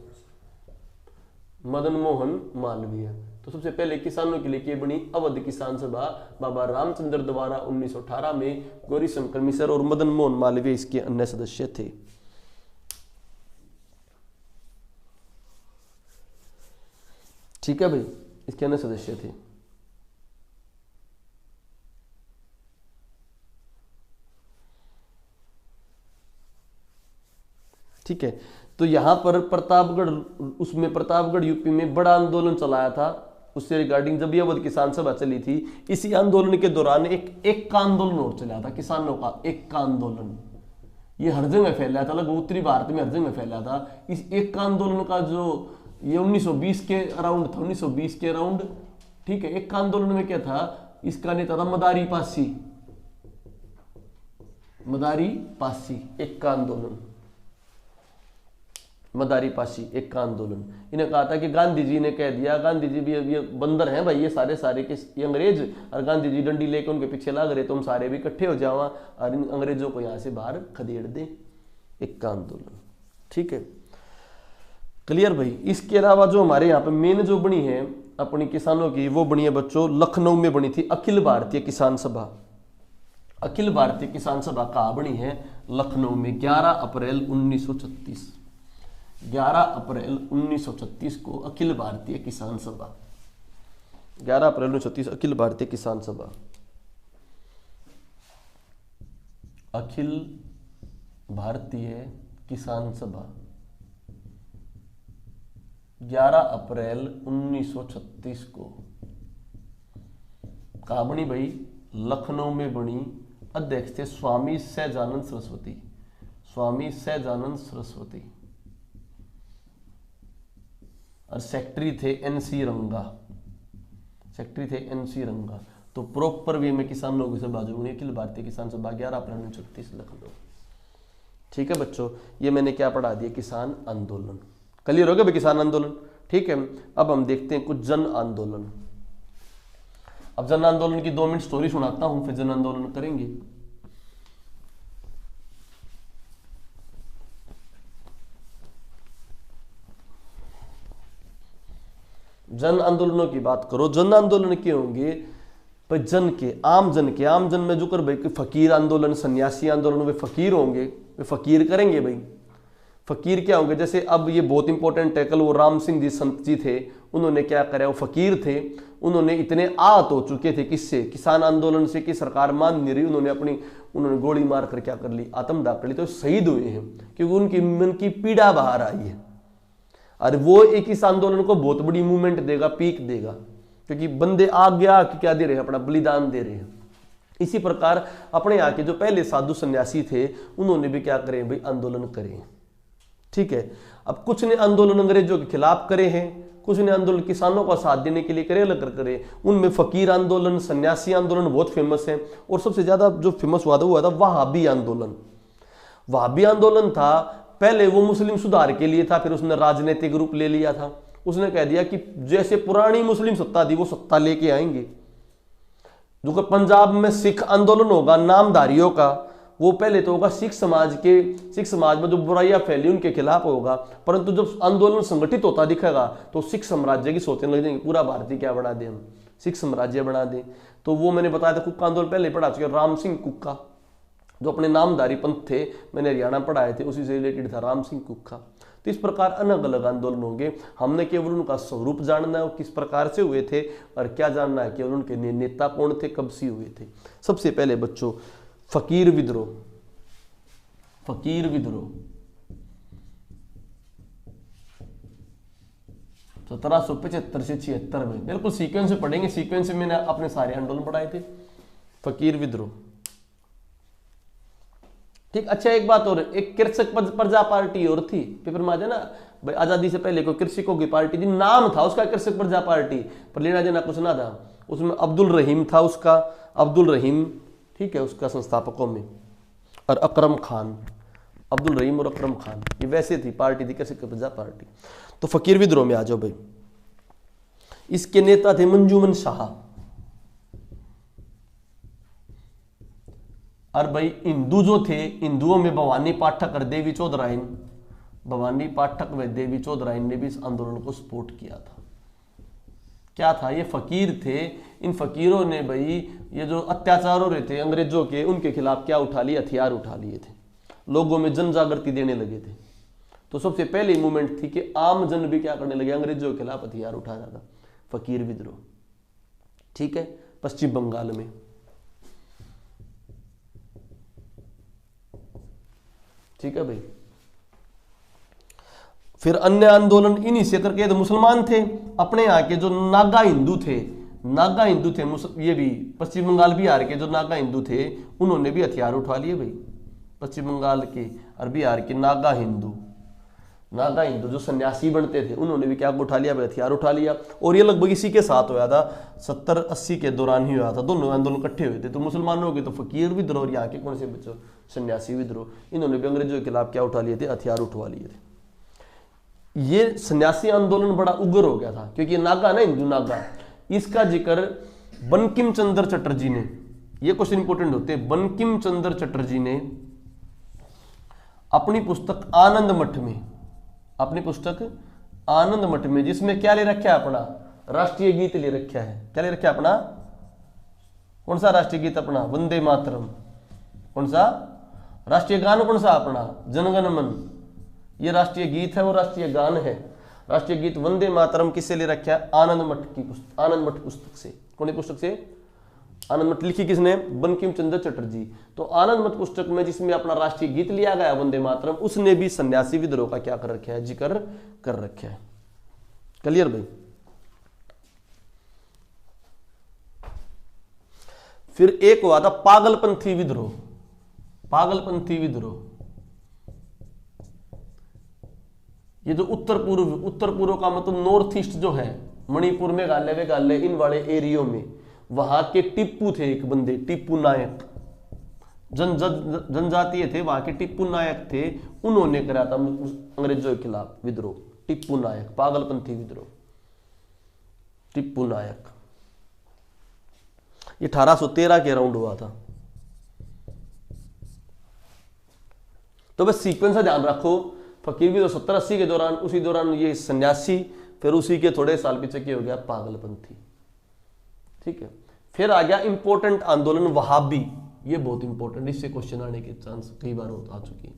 मदन मोहन मालवीय। तो सबसे पहले किसानों के लिए की बनी अवध किसान सभा बाबा रामचंद्र द्वारा 1918 में। गौरी शंकर मिश्र और मदन मोहन मालवीय इसके अन्य सदस्य थे। ठीक है भाई, इसके अन्य सदस्य थे। ठीक है, तो यहां पर प्रतापगढ़, उसमें प्रतापगढ़ यूपी में बड़ा आंदोलन चलाया था उससे रिगार्डिंग, जब ये अवध किसान सभा चली थी। इसी आंदोलन के दौरान एक का आंदोलन और चला था, किसानों का एक का आंदोलन। ये हर जगह फैला था, लगभग उत्तरी भारत में हर जगह फैला था। इस एक का आंदोलन का जो ये 1920 के अराउंड था, 1920 के अराउंड। ठीक है, एक का आंदोलन में क्या था, इसका नेता था मदारी पासी। मदारी पासी, एक का आंदोलन, मदारी पासी, एक का आंदोलन। इन्हें कहा था कि गांधी जी ने कह दिया, गांधी जी भी ये बंदर हैं भाई, ये सारे के ये अंग्रेज, और गांधी जी डंडी लेकर उनके पीछे लग रहे, तो हम सारे भी इकट्ठे हो जावा और इन अंग्रेजों को यहां से बाहर खदेड़ दे। एक का आंदोलन। ठीक है, क्लियर भाई। इसके अलावा जो हमारे यहाँ पे मेन जो बनी है अपनी किसानों की, वो बनी है बच्चों लखनऊ में बनी थी अखिल भारतीय किसान सभा। अखिल भारतीय किसान सभा कहाँ बनी है, लखनऊ में। 11 अप्रैल 1936, 11 अप्रैल 1936 को अखिल भारतीय किसान सभा, 11 अप्रैल 1936 अखिल भारतीय किसान सभा, अखिल भारतीय किसान सभा 11 अप्रैल 1936 को कहाँ बनी भाई, लखनऊ में बनी। अध्यक्ष थे स्वामी सहजानंद सरस्वती, स्वामी सहजानंद सरस्वती, और सेक्रेटरी थे एनसी रंगा, सेक्रेटरी थे एनसी रंगा। तो प्रॉपर वे में किसानों की सभा जो अखिल भारतीय किसान सभा 11 अप्रैल 1936 लखनऊ। ठीक है बच्चों, ये मैंने क्या पढ़ा दिया, किसान आंदोलन। क्लियर हो गया भाई किसान आंदोलन। ठीक है, अब हम देखते हैं कुछ जन आंदोलन। अब जन आंदोलन की 2 मिनट स्टोरी सुनाता हूं, फिर जन आंदोलन करेंगे। जन आंदोलनों की बात करो, जन आंदोलन के होंगे भाई जन के, आम जन के। आम जन में जो कर भाई फकीर आंदोलन, सन्यासी आंदोलन, वे फकीर होंगे, वे फकीर करेंगे भाई। फकीर क्या होंगे, जैसे अब ये बहुत इंपॉर्टेंट है, कल वो राम सिंह जी संत जी थे, उन्होंने क्या करा, वो फकीर थे, उन्होंने इतने आहत हो चुके थे किससे, किसान आंदोलन से, कि सरकार मान नहीं रही, उन्होंने गोली मार कर क्या कर ली, आत्मदाह कर ली। तो शहीद हुए हैं क्योंकि उनकी मन की पीड़ा बाहर आई है। और वो एक इस आंदोलन को बहुत बड़ी मूवमेंट देगा, पीक देगा, क्योंकि बंदे आज्ञा क्या दे रहे हैं, अपना बलिदान दे रहे हैं। इसी प्रकार अपने यहाँ के जो पहले साधु सन्यासी थे, उन्होंने भी क्या करें भाई, आंदोलन करें। ठीक है, अब कुछ ने आंदोलन अंग्रेजों के खिलाफ करे हैं, कुछ ने आंदोलन किसानों का साथ देने के लिए करे, अलग करे। उनमें फकीर आंदोलन, सन्यासी आंदोलन बहुत फेमस है। और सबसे ज्यादा जो फेमस हुआ था वहाबी आंदोलन। वहाबी आंदोलन था, पहले वो मुस्लिम सुधार के लिए था, फिर उसने राजनीतिक रूप ले लिया था। उसने कह दिया कि जैसे पुरानी मुस्लिम सत्ता थी वो सत्ता लेके आएंगे। जो पंजाब में सिख आंदोलन होगा नामधारियों का, वो पहले तो होगा सिख समाज में जो बुराइयां फैली उनके खिलाफ होगा। परंतु जब आंदोलन संगठित होता दिखेगा तो सिख साम्राज्य की सोचने लग जाएंगे, पूरा भारतीय क्या बना दें हम, सिख साम्राज्य बना दें। तो वो मैंने बताया था, कुक्का आंदोलन पहले पढ़ा चुके, राम सिंह कुक्का जो अपने नामधारी पंथ थे, मैंने हरियाणा पढ़ाए थे, उसी से रिलेटेड था राम सिंह कुक्का। तो इस प्रकार अलग अलग आंदोलन होंगे। हमने केवल उनका स्वरूप जानना है, किस प्रकार से हुए थे, और क्या जानना है केवल उनके नेता कौन थे, कब से हुए थे। सबसे पहले बच्चों फकीर विद्रोह, फकीर विद्रोह 1775 से 76 में, बिल्कुल सीक्वेंस में पढ़ेंगे। सीक्वेंस में मैंने अपने सारे आंदोलन पढ़ाए थे। फकीर विद्रोह, ठीक। अच्छा एक बात और, एक कृषक प्रजा पार्टी और थी, पेपर में आ जाए ना भाई, आजादी से पहले कोई कृषकों की पार्टी थी, नाम था उसका कृषक प्रजा पार्टी, पर लेना देना कुछ ना था। उसमें अब्दुल रहीम था उसका, अब्दुल रहीम, ठीक है, उसका संस्थापकों में, और अकरम खान, अब्दुल रहीम और अकरम खान, ये वैसे थी पार्टी थी, कृषक प्रजा पार्टी। तो फकीर विद्रोह में आ जाओ भाई। इसके नेता थे मंजूमन शाह। और भाई हिंदू जो थे, हिंदुओं में भवानी पाठक और देवी चौधराइन, भवानी पाठक व देवी चौधराइन ने भी इस आंदोलन को सपोर्ट किया था। क्या था, ये फकीर थे, इन फकीरों ने भाई ये जो अत्याचार हो रहे थे अंग्रेजों के, उनके खिलाफ क्या उठा लिए, हथियार उठा लिए थे, लोगों में जन जागृति देने लगे थे। तो सबसे पहली मूवमेंट थी कि आम जन भी क्या करने लगे, अंग्रेजों के खिलाफ हथियार उठा रहा था, फकीर विद्रोह। ठीक है, पश्चिम बंगाल में। ठीक है भाई। फिर अन्य आंदोलन इन्हीं से करके, तो मुसलमान थे अपने यहाँ के जो नागा हिंदू थे, ये भी पश्चिम बंगाल बिहार के जो नागा हिंदू थे उन्होंने भी हथियार उठा लिए भाई। पश्चिम बंगाल के और बिहार के नागा हिंदू जो सन्यासी बनते थे उन्होंने भी क्या उठा लिया भाई, हथियार उठा लिया। और ये लगभग इसी के साथ हुआ था, 70-80 के दौरान ही हुआ था, दोनों आंदोलन इकट्ठे हुए थे। तो मुसलमानों के तो फकीर विद्रोह और यहाँ के कौन से बच्चों, सन्यासी विद्रोह, इन्होंने भी अंग्रेजों के खिलाफ क्या उठा लिए थे, हथियार उठवा लिए थे। ये सन्यासी आंदोलन बड़ा उग्र हो गया था, क्योंकि नागा ना, हिंदू नागा, इसका जिक्र बंकिम चंद्र चटर्जी ने, ये क्वेश्चन इंपोर्टेंट होते हैं, बंकिम चंद्र चटर्जी ने अपनी पुस्तक आनंद मठ में, जिसमें क्या ले रखा है, अपना राष्ट्रीय गीत ले रखा है। क्या ले रखा है अपना, कौन सा राष्ट्रीय गीत अपना, वंदे मातरम। कौन सा राष्ट्रीय गान, कौन सा अपना, जनगण मन, ये राष्ट्रीय गीत है, वो राष्ट्रीय गान है। राष्ट्रीय गीत वंदे मातरम किससे ले रखा है, आनंद मठ पुस्तक से। कौन सी पुस्तक से, आनंद मठ। लिखी किसने, बंकिम चंद्र चटर्जी। तो आनंद मठ पुस्तक में जिसमें अपना राष्ट्रीय गीत लिया गया वंदे मातरम, उसने भी सन्यासी विद्रोह का क्या कर रखा है, जिक्र कर रखा है। क्लियर भाई। फिर एक हुआ था पागलपंथी विद्रोह। ये जो उत्तर पूर्व का मतलब नॉर्थ ईस्ट जो है, मणिपुर, मेघालय इन वाले एरियो में, वहां के टिप्पू थे एक बंदे, टिप्पू नायक, जनजातीय थे वहां के, टिप्पू नायक थे, उन्होंने करा था अंग्रेजों के खिलाफ विद्रोह। टिप्पू नायक, पागलपंथी विद्रोह, टिप्पू नायक। ये 1813 के अराउंड हुआ था। तो बस सीक्वेंस का ध्यान रखो, फकीर भी तो 70-80 के दौरान, उसी दौरान ये सन्यासी, फिर उसी के थोड़े साल पीछे क्या हो गया, पागलपंथी। ठीक है। फिर आ गया इंपॉर्टेंट आंदोलन वहाबी। ये बहुत इंपॉर्टेंट, इससे क्वेश्चन आने के चांस कई बार आ चुकी है।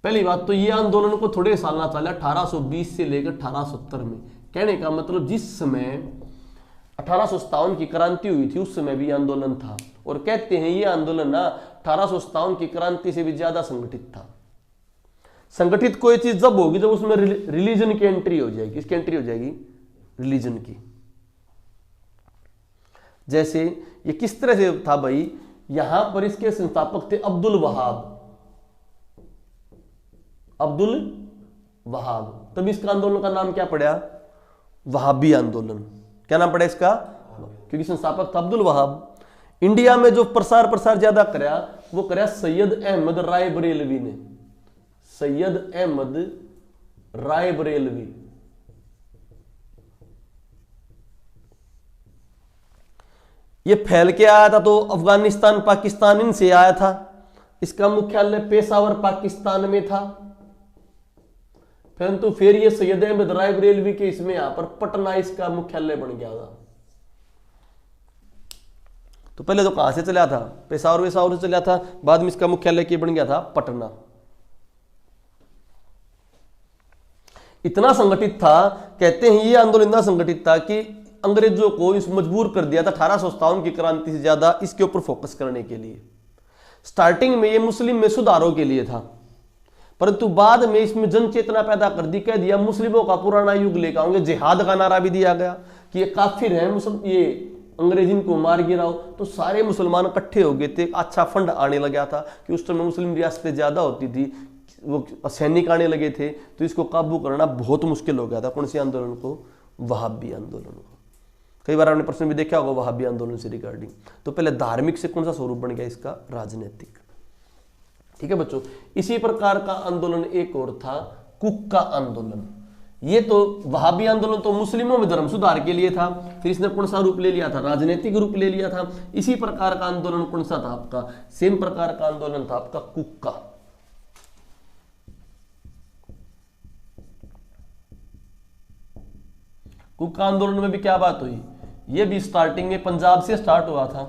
पहली बात तो ये आंदोलन को थोड़े साल ना चला, 1820 से लेकर 1870 में। कहने का मतलब जिस समय 1857 की क्रांति हुई थी उस समय भी आंदोलन था, और कहते हैं ये आंदोलन ना 1857 की क्रांति से भी ज्यादा संगठित था। संगठित कोई चीज जब होगी जब उसमें रिलीजन की एंट्री हो जाएगी। किसकी एंट्री हो जाएगी, रिलीजन की। जैसे ये किस तरह से था भाई, यहां पर इसके संस्थापक थे अब्दुल वहाब। तब इसका आंदोलन का नाम क्या पड़ा, वहाबी आंदोलन। क्या नाम पड़ा इसका, क्योंकि संस्थापक था अब्दुल वहाब। इंडिया में जो प्रसार ज्यादा कराया वो कराया सैयद अहमद राय बरेलवी ने। सैयद अहमद राय बरेलवी। ये फैल के आया था तो अफगानिस्तान, पाकिस्तान इनसे आया था। इसका मुख्यालय पेशावर पाकिस्तान में था, परंतु फिर ये सैयद अहमद राय बरेलवी के इसमें यहां पर पटना इसका मुख्यालय बन गया था। तो पहले तो कहां से चला था, पेशावर से चला था, बाद में इसका मुख्यालय क्या बन गया था, पटना। इतना संगठित था, कहते हैं ये आंदोलन इतना संगठित था कि अंग्रेजों को इस मजबूर कर दिया था 1857 की क्रांति से ज्यादा इसके ऊपर फोकस करने के लिए। स्टार्टिंग में ये मुस्लिम में सुधारों के लिए था, परंतु बाद में इसमें जन चेतना पैदा कर दी, कह दिया मुस्लिमों का पुराना युग लेकर आएंगे। जिहाद का नारा भी दिया गया कि ये काफिर है, ये अंग्रेज इनको मार गिराओ। तो सारे मुसलमान इकट्ठे हो गए थे, अच्छा फंड आने लगा था कि उस समय मुस्लिम रियासतें ज्यादा होती थी, वो सैनिक आने लगे थे, तो इसको काबू करना बहुत मुश्किल हो गया था। कौन सी आंदोलन को, वहाबी आंदोलन को। कई बार आपने प्रश्न भी देखा होगा वहाबी आंदोलन से रिगार्डिंग। तो पहले धार्मिक से कौन सा स्वरूप बन गया इसका, राजनीतिक। ठीक है बच्चों। इसी प्रकार का आंदोलन एक और था, कुक्का आंदोलन। ये तो वहाबी आंदोलन तो मुस्लिमों में धर्म सुधार के लिए था, फिर इसने कौन सा रूप ले लिया था, राजनीतिक रूप ले लिया था। इसी प्रकार का आंदोलन कौन सा था आपका, सेम प्रकार का आंदोलन था आपका कुक्का। कुक्का आंदोलन में भी क्या बात हुई, ये भी स्टार्टिंग में पंजाब से स्टार्ट हुआ था।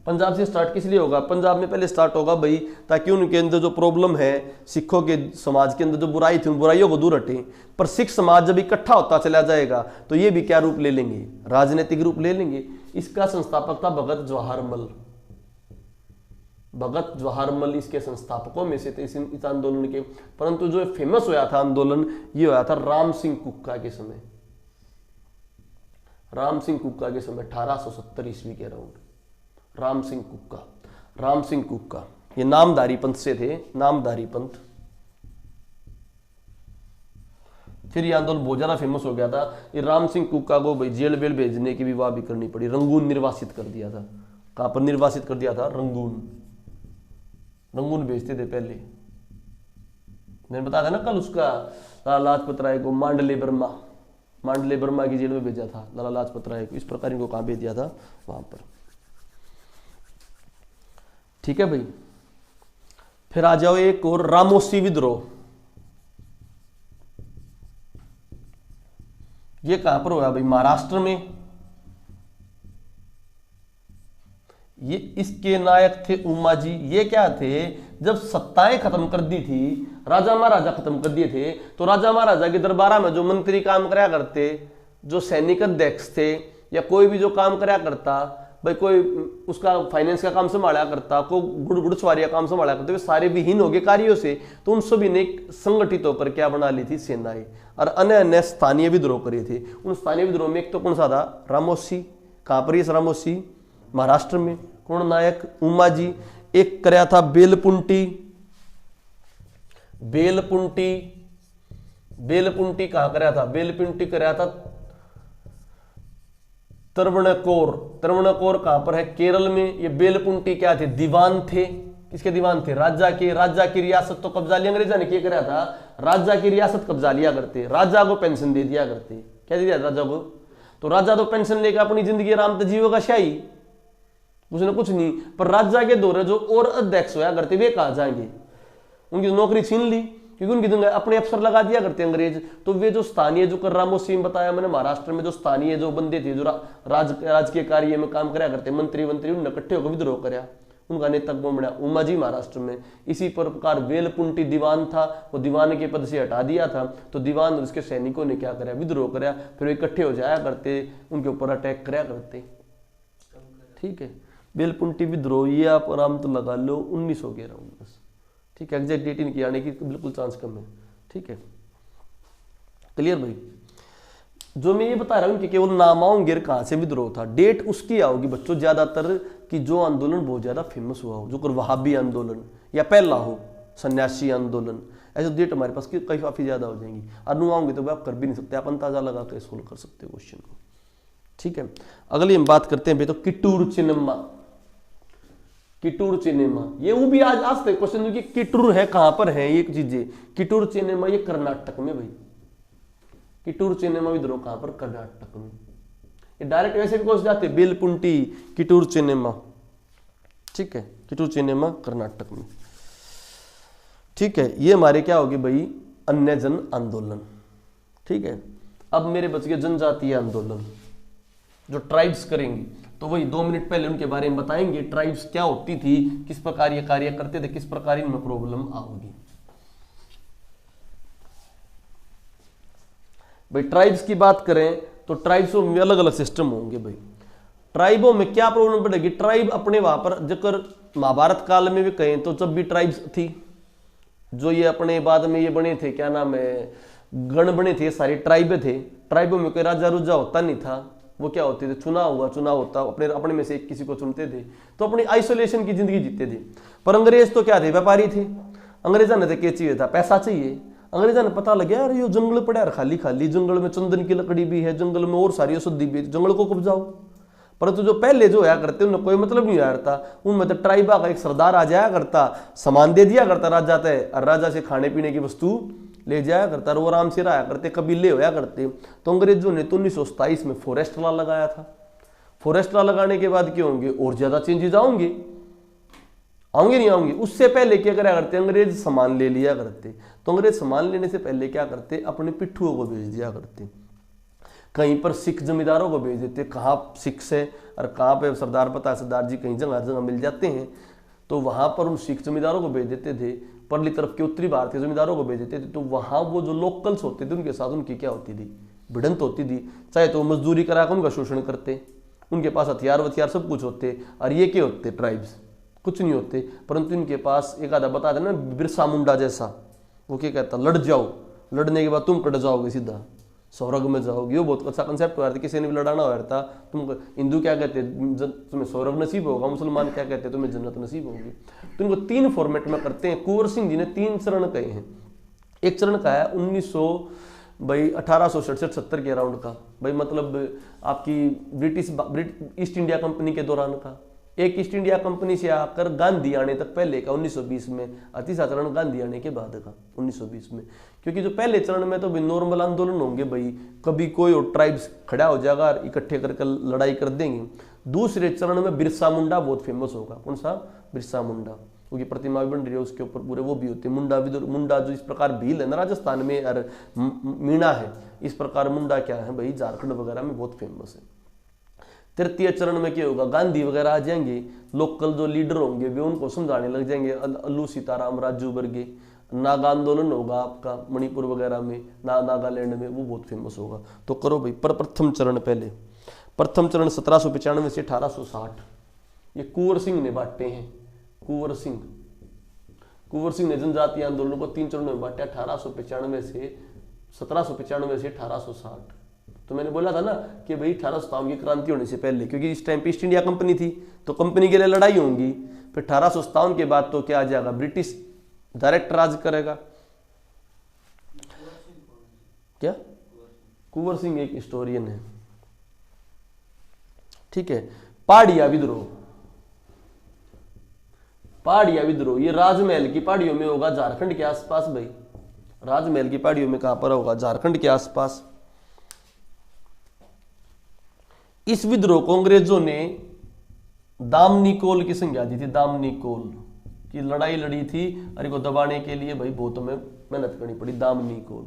पंजाब से स्टार्ट किस लिए होगा, पंजाब में पहले स्टार्ट होगा भाई ताकि उनके अंदर जो प्रॉब्लम है, सिखों के समाज के अंदर जो बुराई थी उन बुराइयों को दूर हटे। पर सिख समाज जब इकट्ठा होता चला जाएगा तो ये भी क्या रूप ले लेंगे, राजनीतिक रूप ले लेंगे। इसका संस्थापक था भगत जवाहरमल। भगत जवाहरमल इसके संस्थापकों में से थे इस आंदोलन के। परंतु जो फेमस हुआ था आंदोलन, ये हुआ था राम सिंह कुक्का के समय। राम सिंह कुक्का के समय 1870 ईस्वी के अराउंड राम सिंह कुक्का ये नामधारी पंथ से थे, नामधारी पंथ। फिर ये आंदोलन बहुत ज्यादा फेमस हो गया था। ये राम सिंह कुक्का को भाई जेल बेल भेजने की भी वाह भी करनी पड़ी, रंगून निर्वासित कर दिया था। कहां पर निर्वासित कर दिया था, रंगून भेजते थे पहले। मैंने बताया था ना कल उसका, लाला लाजपत राय को मांडले बर्मा की जेल में भेजा था लाला लाजपत राय को। इस प्रकार इनको कहां भेज दिया था, वहां पर। ठीक है भाई। फिर आ जाओ एक और, रामोसी विद्रोह। ये कहां पर हुआ भाई, महाराष्ट्र में। ये इसके नायक थे उमा जी। ये क्या थे, जब सत्ताएं खत्म कर दी थी, राजा महाराजा खत्म कर दिए थे, तो राजा महाराजा के दरबार में जो मंत्री काम कराया करते, जो सैनिक अध्यक्ष थे या कोई भी जो काम कराया करता भाई, कोई उसका फाइनेंस का काम संभाला करता, को घुड़सवारी का काम संभाला करते, वे सारे विहीन हो गए कार्यों से। तो उन सभी ने संगठित होकर क्या बना ली थी, सेनाएं, और अन्य अन्य स्थानीय विद्रोह करे थे। उन स्थानीय विद्रोह में एक तो कौन सा था, रामोसी। कहां पर, रामोसी महाराष्ट्र में। कौन नायक, उमा जी। एक कराया था बेलपुंटी कहां कराया था, बेलपुंटी कराया था तरुणकोर कहां पर है, केरल में। ये बेलपुंटी क्या थे, दीवान थे। किसके दीवान थे, राजा की रियासत तो कब्जा लिया अंग्रेजा ने। क्या कराया था, राजा की रियासत कब्जा लिया करते, राजा को पेंशन दे दिया करते। क्या दे दिया राजा को, तो राजा तो पेंशन लेकर अपनी जिंदगी आराम से जीवेगा शाही, उसने कुछ नहीं। पर राजा के दौरे जो और अध्यक्ष हुआ करते, वे कहां जाएंगे, उनकी नौकरी छीन ली, क्योंकि उनकी जगह अपने अफसर लगा दिया करते अंग्रेज। तो वे जो स्थानीय, जो कर रामोसी में बताया मैंने, महाराष्ट्र में जो स्थानीय जो बंदे थे, जो राजकीय कार्य में काम कराया करते, मंत्री उन इकट्ठे होकर विद्रोह कराया। उनका नेता कौन बना, उमा जी, महाराष्ट्र में। इसी प्रकार बेलपुंटी दीवान था, वो दीवान के पद से हटा दिया था। तो दीवान और उसके सैनिकों ने क्या कराया, विद्रोह कराया। फिर वे इकट्ठे हो जाया करते, उनके ऊपर अटैक कराया करते। ठीक है, बेलपुंटी विद्रोह, ये आप आराम तो लगा लो 1900 के अराउंड बस। ठीक है, एग्जैक्ट डेट इनकी आने की बिल्कुल चांस कम है। ठीक है, क्लियर भाई। जो मैं ये बता रहा हूं कि केवल नाम आओगे कहां से विद्रोह था, डेट उसकी आओगी बच्चों ज्यादातर कि जो आंदोलन बहुत ज्यादा फेमस हुआ हो, जो वहाबी आंदोलन या पहला हो, सन्यासी आंदोलन, ऐसे डेट हमारे पास काफी ज्यादा हो जाएंगी। अनु आओगे तो आप कर भी नहीं सकते, आप अंदाजा लगा कर सोल्व कर सकते हो क्वेश्चन को। ठीक है, अगली हम बात करते हैं भाई, तो किटूर चिनेमा, ये वो भी आज तक क्वेश्चन कि किटूर है कहां पर है, ये चीजें। किटूर चिनेमा ये कर्नाटक में भाई, किटूर चिनेमा विद्रोह कहां पर, कर्नाटक में। ये डायरेक्ट वैसे भी क्वेश्चन जाते, बेलपुंटी, किटूर चिनेमा। ठीक है, किटूर चिनेमा कर्नाटक में। ठीक है, ये हमारे क्या होगी भाई, अन्य जन आंदोलन। ठीक है, अब मेरे बच गए जनजातीय आंदोलन, जो ट्राइब्स करेंगी। तो वही 2 मिनट पहले उनके बारे में बताएंगे, ट्राइब्स क्या होती थी, किस प्रकार ये कार्य करते थे, किस प्रकार इनमें प्रॉब्लम आओगी। भाई ट्राइब्स की बात करें तो ट्राइब्स में अलग अलग सिस्टम होंगे भाई। ट्राइबों में क्या प्रॉब्लम पड़ेगी, ट्राइब अपने वहां पर जब महाभारत काल में भी कहें तो जब भी ट्राइब्स थी, जो ये अपने बाद में ये बने थे, क्या नाम है, गण बने थे, सारी ट्राइबें थे। ट्राइबों में कोई राजा रुजा होता नहीं था, वो क्या होते थे, चुनाव होता, अपने में से किसी को चुनते थे, तो अपनी आइसोलेशन की जिंदगी जीते थे। पर अंग्रेज तो क्या थे, व्यापारी थे। अंग्रेजा ने तो क्या चाहिए था, पैसा चाहिए। अंग्रेजा ने पता लग गया यार ये जंगल पड़ा है खाली खाली, जंगल में चंदन की लकड़ी भी है, जंगल में और सारी औषधि भी है, जंगल को कब्जाओ। परंतु जो पहले जो आया करते उन्हें कोई मतलब नहीं आया करता, उनमें तो ट्राइबा का एक सरदार आ जाया करता, सामान दे दिया करता राजा तय, और राजा से खाने पीने की वस्तु ले जाया करता, और वो आराम से रहा करते, कबीले होया करते। तो अंग्रेजों ने तो 1927 में फॉरेस्ट लॉ लगाया था। फॉरेस्ट लॉ लगाने के बाद क्या होंगे, और ज्यादा चेंजेस आएंगे नहीं आएंगे। उससे पहले क्या करा करते, अंग्रेज सामान ले लिया करते। तो अंग्रेज सामान लेने से पहले क्या करते, अपने पिट्ठुओं को भेज दिया करते। कहीं पर सिख जमींदारों को भेज देते, कहाँ सिख से और कहाँ पे सरदार पता है, सरदार जी कहीं जगह जगह मिल जाते हैं, तो वहाँ पर उन सिख जमींदारों को भेज देते थे, परली तरफ के उत्तरी भारतीय जमींदारों को भेज देते थे। तो वहाँ वो जो लोकल्स होते थे उनके साथ उनकी क्या होती थी, भिड़ंत होती थी। चाहे तो मजदूरी करा कर उनका शोषण करते, उनके पास हथियार वथियार सब कुछ होते, और ये क्या होते, ट्राइब्स कुछ नहीं होते, परंतु इनके पास एक आधा बता देना बिरसा मुंडा जैसा, वो क्या कहता, लड़ जाओ, लड़ने के बाद तुम कट जाओगे, सीधा स्वर्ग में जाओगे। ये बहुत अच्छा कंसेप्ट हुआ था, किसी ने भी लड़ाना हुआ था, तुम हिंदू क्या कहते, तुम्हें स्वर्ग नसीब होगा, मुसलमान क्या कहते, तुम्हें जन्नत नसीब होगी। तो इनको 3 फॉर्मेट में करते हैं। कुंवर सिंह जी ने 3 चरण कहे हैं। एक चरण का है 1867 के अराउंड का, भाई मतलब आपकी ईस्ट इंडिया कंपनी के दौरान का। एक ईस्ट इंडिया कंपनी से आकर गांधी आने तक पहले का 1920 में, तीसरा चरण गांधी आने के बाद का 1920 में। क्योंकि जो पहले चरण में तो भी नॉर्मल आंदोलन होंगे भाई, कभी कोई और ट्राइब्स खड़ा हो जाएगा और इकट्ठे करके लड़ाई कर देंगे। दूसरे चरण में बिरसा मुंडा बहुत फेमस होगा। कौन सा? बिरसा मुंडा, क्योंकि प्रतिमा भी बन रही है उसके ऊपर पूरे वो भी होते हैं। मुंडा जो इस प्रकार भील है ना राजस्थान में, और मीणा है, इस प्रकार मुंडा क्या है भाई झारखंड वगैरह में बहुत फेमस है। तृतीय चरण में क्या होगा, गांधी वगैरह आ जाएंगे, लोकल जो लीडर होंगे वे उनको समझाने लग जाएंगे, अल्लू सीताराम, राजू बर्गे। नागा आंदोलन होगा आपका मणिपुर वगैरह में, नागालैंड में, वो बहुत फेमस होगा। तो करो भाई प्रथम चरण। पहले प्रथम चरण 1795 से 1860, ये कुंवर सिंह ने बांटे हैं। कुंवर सिंह ने जनजातीय आंदोलन को 3 चरणों में बांटा, 1795 से 1860। तो मैंने बोला था ना कि भाई 1857 की क्रांति होने से पहले, क्योंकि इस टाइम पे ईस्ट इंडिया कंपनी थी, तो कंपनी के लिए लड़ाई होंगी। फिर 1857 के बाद तो क्या आ जाएगा, ब्रिटिश डायरेक्ट राज करेगा। क्या? कुंवर सिंह एक हिस्टोरियन है, ठीक है। पहाड़िया विद्रोह, ये राजमहल की पहाड़ियों में होगा, झारखंड के आसपास भाई। राजमहल की पहाड़ियों में कहां पर होगा? झारखंड के आसपास। इस विद्रोह को अंग्रेजों ने दामनी कोल की संज्ञा दी थी। दामनी कोल की लड़ाई लड़ी थी, और इनको दबाने के लिए भाई बहुत हमें मेहनत करनी पड़ी। दामनी कोल,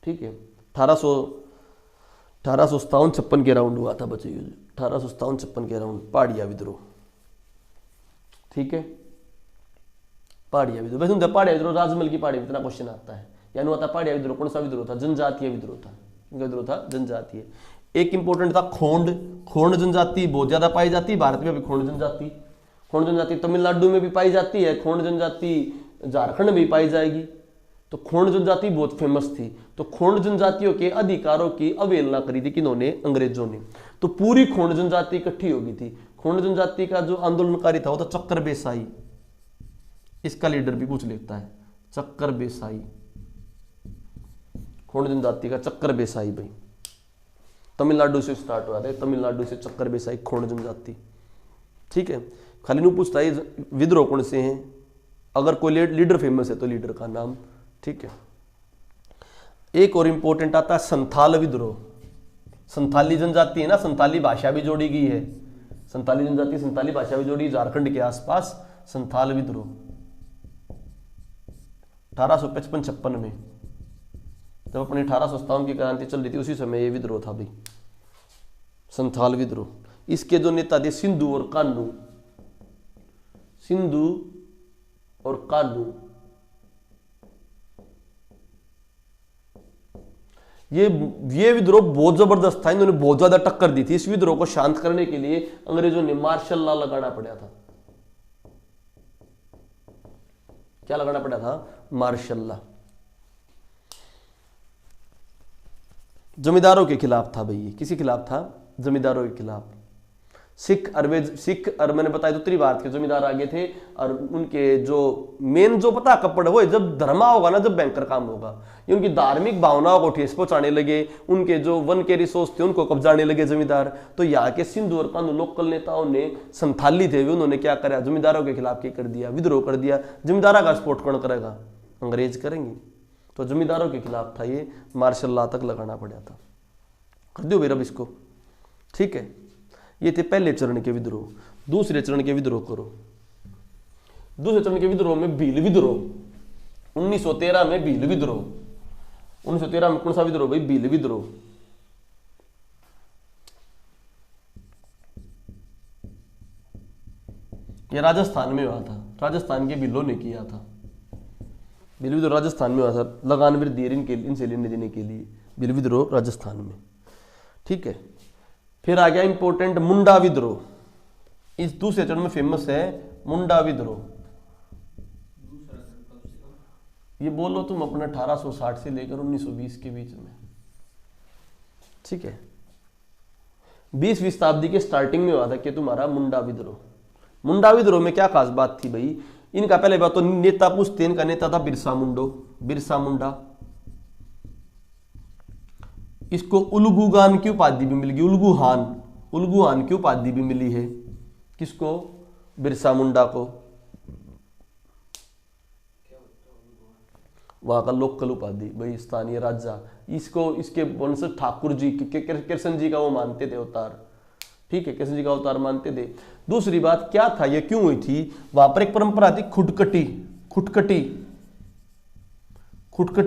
ठीक है। 1857-56 के राउंड हुआ था बच्चे, 1857-56 के राउंड पहाड़िया विद्रोह, ठीक है। पहाड़िया विद्रोह, वैसे पहाड़िया विद्रोह राजमहल की पहाड़ी में इतना क्वेश्चन आता है, यानी हुआ था पहाड़िया विद्रोह। कौन सा विद्रोह था? जनजातीय विद्रोह था, जनजातीय। एक इंपॉर्टेंट था खोंड जनजाति बहुत ज्यादा पाई जाती है भारत में भी। खोंड जनजाति तमिलनाडु में भी पाई जाती है, खोंड जनजाति झारखंड में भी पाई जाएगी। तो खोंड जनजाति बहुत फेमस थी। तो खोंड जनजातियों के अधिकारों की अवहेलना करी थी किन्होंने? अंग्रेजों ने। तो पूरी खोंड जनजाति इकट्ठी हो गई थी। खोंड जनजाति का जो आंदोलनकारी था वो था चक्कर बेसाई। इसका लीडर भी पूछ लेता है, चक्कर बेसाई। खोंड जनजाति का चक्कर बेसाई भाई, तमिलनाडु से स्टार्ट हुआ था, तमिलनाडु से चक्कर बेसाई खोंड जनजाति, ठीक है। खाली नू पूछता है विद्रोह कौन से हैं, अगर कोई लीडर फेमस है तो लीडर का नाम, ठीक है। एक और इंपॉर्टेंट आता है संथाल विद्रोह। संथाली जनजाति है ना, संथाली भाषा भी जोड़ी गई है। संथाली जनजाति, संथाली भाषा भी जोड़ी, झारखंड के आसपास। संथाल विद्रोह 1855-56 में, जब अपनी 1857 की क्रांति चल रही थी, उसी समय ये विद्रोह था भाई, संथाल विद्रोह। इसके जो नेता थे सिंधु और कान्हू। ये विद्रोह बहुत जबरदस्त था, इन्होंने बहुत ज्यादा टक्कर दी थी। इस विद्रोह को शांत करने के लिए अंग्रेजों ने मार्शल लॉ लगाना पड़ा था। क्या लगाना पड़ा था? Martial law. जमींदारों के खिलाफ था भाई, ये किसी खिलाफ था? जमींदारों के खिलाफ। सिख और मैंने बताया उत्तरी भारत के जमींदार आगे थे, और उनके जो मेन जो पता कपड़ वो है, जब धर्मा होगा ना, जब भयंकर काम होगा, ये उनकी धार्मिक भावनाओं को ठेस पहुंचाने लगे, उनके जो वन के रिसोर्स थे उनको कब्जाने लगे जमींदार। तो यहाँ के सिंधु और कान्हू लोकल नेताओं ने, संथाली थे वे, उन्होंने क्या करा? जमींदारों के खिलाफ क्या कर दिया? विद्रोह कर दिया। जमींदारा का सपोर्ट कौन करेगा? अंग्रेज करेंगे। तो जमींदारों के खिलाफ था ये, मार्शल लॉ तक लगाना पड़ा था। कर दो भाई रब इसको, ठीक है। ये थे पहले चरण के विद्रोह। दूसरे चरण के विद्रोह करो। दूसरे चरण के विद्रोह में भील विद्रोह, 1913 में भील विद्रोह। 1913 में कौन सा विद्रोह भाई? भील विद्रोह। ये राजस्थान में हुआ था, राजस्थान के भीलों ने किया था। भील विद्रोह राजस्थान में हुआ था, लगान वृद्धि इनसे लेने देने के लिए। भील विद्रोह राजस्थान में, ठीक है। फिर आ गया इंपोर्टेंट मुंडा विद्रोह, इस दूसरे चरण में फेमस है मुंडा विद्रोह। ये बोलो तुम अपने 1860 से लेकर 1920 के बीच में, ठीक है। 20वीं शताब्दी के स्टार्टिंग में हुआ था कि तुम्हारा मुंडा विद्रोह। मुंडा विद्रोह में क्या खास बात थी भाई? इनका पहले बात तो नेता पूछते, इनका नेता था बिरसा मुंडा। इसको उल्गुगान की उपाधि भी मिल गई, उल्गुहान की उपाधि भी मिली है। किसको? बिरसा मुंडा को। वहां का लोकल उपाधि भाई, स्थानीय राजा। इसको इसके वंशज ठाकुर जी कृष्ण जी का वो मानते थे अवतार, ठीक है, कृष्ण जी का अवतार मानते थे। दूसरी बात क्या था, ये क्यों हुई थी? वहां पर एक परंपरा थी खुटकटी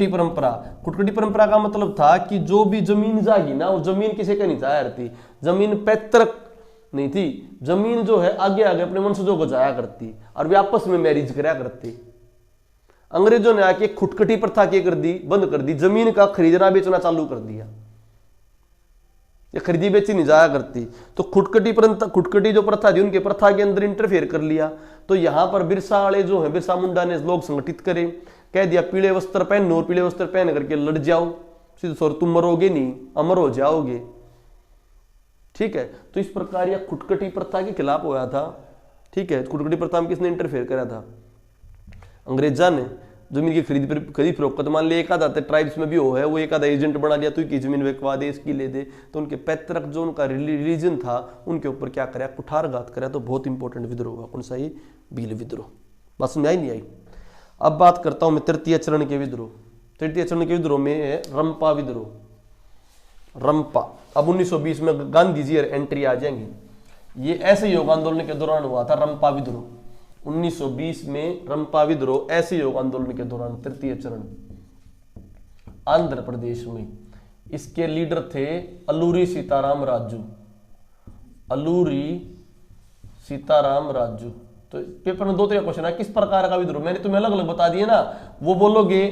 परंपरा। खुटकटी परंपरा का मतलब था कि जो भी जमीन जागी ना, वो जमीन किसी का नहीं जाया करती, जमीन पैतृक नहीं थी। जमीन जो है आगे आगे अपने वंशजों को जाया करती और वे आपस में मैरिज कराया करती। अंग्रेजों ने आके खुटकटी प्रथा क्या कर दी? बंद कर दी। जमीन का खरीदना बेचना चालू कर दिया, ये खरीदी बेची नहीं जाया करती। तो खुटकटी जो प्रथा थी, उनके प्रथा के अंदर इंटरफेयर कर लिया। तो यहां पर बिरसा वाले जो है, बिरसा मुंडा ने लोग संगठित करे, कह दिया पीले वस्त्र पहनो और पीले वस्त्र पहन करके लड़ जाओ, सीधे सौर तुम मरोगे नहीं, अमर हो जाओगे, ठीक है। तो इस प्रकार यह खुटकटी प्रथा के खिलाफ हुआ था, ठीक है। खुटकटी प्रथा में किसने इंटरफेयर करा था? अंग्रेजा ने। जमीन की खरीद फरोख्त, मान लिया एक आधा ट्राइब्स में भी हो है, वो एक आधा एजेंट बना दिया, तो की जमीन बेचवा दे, इसकी ले दे। तो उनके पैतृक जो उनका रिलीजन था, उनके ऊपर क्या कराया? कुठारघात कराया। तो बहुत इंपॉर्टेंट विद्रोह हुआ। कौन सा? ये भील विद्रोह। बात समझ आई नहीं आई? अब बात करता हूं मैं तृतीय चरण के विद्रोह। तृतीय चरण के विद्रोह में है रंपा विद्रोह। रंपा अब 1920 में गांधी जी एंट्री आ जाएंगे। ये ऐसे योग आंदोलन के दौरान हुआ था रंपा विद्रोह। 1920 में रंपा विद्रोह ऐसे योग आंदोलन के दौरान, तृतीय चरण, आंध्र प्रदेश में। इसके लीडर थे अलूरी सीताराम राजू। तो पेपर में 2 तरह क्वेश्चन है, किस प्रकार का विद्रोह? मैंने तुम्हें अलग अलग बता दिए ना। वो बोलोगे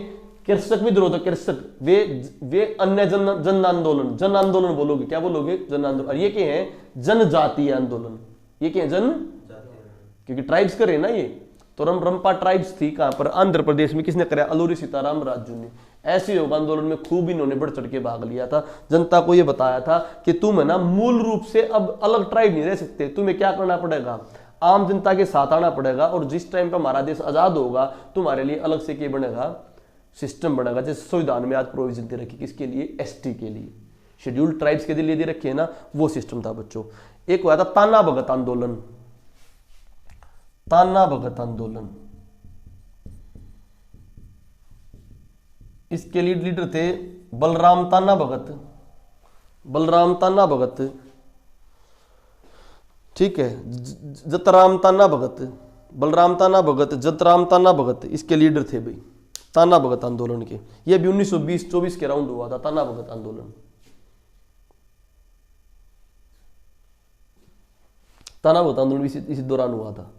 कृषक विद्रोह, तो कृषक वे अन्य जन आंदोलन बोलोगे। क्या बोलोगे? जन आंदोलन। और ये क्या है? जनजातीय आंदोलन। ये क्या है? क्योंकि ट्राइब्स करे ना ये। तो रंपा ट्राइब्स थी कहां पर? आंध्र प्रदेश में। किसने कराया? अलूरी सीताराम राजू ने। ऐसे योग आंदोलन में खूब इन्होंने बढ़ चढ़ के भाग लिया था। जनता को यह बताया था कि तुम है ना मूल रूप से अब अलग ट्राइब नहीं रह सकते, तुम्हें क्या करना पड़ेगा? आम जनता के साथ आना पड़ेगा। और जिस टाइम पर हमारा देश आजाद होगा, तुम्हारे लिए अलग से क्या बनेगा? सिस्टम बनेगा। जैसे संविधान में आज प्रोविजन दे रखी, किसके लिए? एसटी के लिए, शेड्यूल्ड ट्राइब्स के लिए दे रखे है ना, वो सिस्टम था बच्चों। एक हुआ था ताना भगत आंदोलन। इसके लीडर थे बलराम ताना भगत, ठीक है। जतराम ताना भगत, बलराम ताना भगत, जतराम ताना भगत, इसके लीडर थे भाई ताना भगत आंदोलन के। ये भी 1920-24 के राउंड हुआ था ताना भगत आंदोलन। ताना भगत आंदोलन इसी दौरान हुआ था,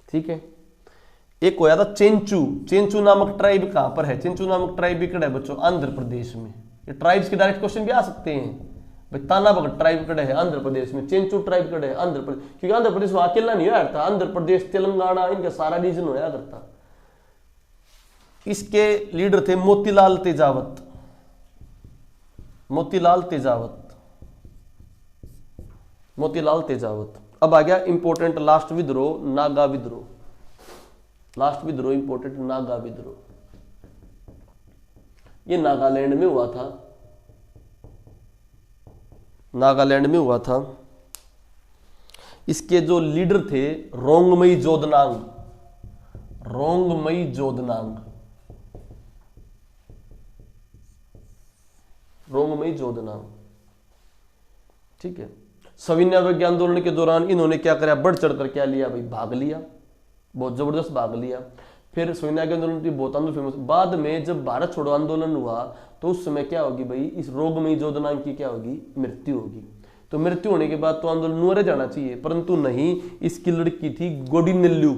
ठीक है। एक होया था चेंचू नामक ट्राइब कहां पर है? चेंचू नामक ट्राइब भी कड़ा है बच्चों, आंध्र प्रदेश में। ये ट्राइब्स के डायरेक्ट क्वेश्चन भी आ सकते हैं भाई। ताना भगत ट्राइब कड़े है आंध्र प्रदेश में, चेंचू ट्राइब कड़े है आंध्र प्रदेश। क्योंकि आंध्र प्रदेश में अकेला नहीं होया था, आंध्र प्रदेश, तेलंगाना, इनका सारा रीजन होया करता। इसके लीडर थे मोतीलाल तेजावत। अब आ गया इंपोर्टेंट लास्ट विद्रोह, नागा विद्रोह। इंपोर्टेंट नागा विद्रोह, ये नागालैंड में हुआ था। इसके जो लीडर थे रोंगमई जोदनांग, ठीक है। सविनय अवज्ञा आंदोलन के दौरान इन्होंने क्या करा? बढ़ चढ़कर क्या लिया भाई? भाग लिया, बहुत जबरदस्त भाग लिया। फिर सोनिया के आंदोलन की बहुत आंदोलन फेमस। बाद में जब भारत छोड़ो आंदोलन हुआ तो उस समय क्या होगी भाई, इस रोगमयी जोध नाम की क्या होगी, मृत्यु होगी। तो मृत्यु होने के बाद तो आंदोलन नुरे जाना चाहिए, परंतु नहीं, इसकी लड़की थी गोडिनेल्लू।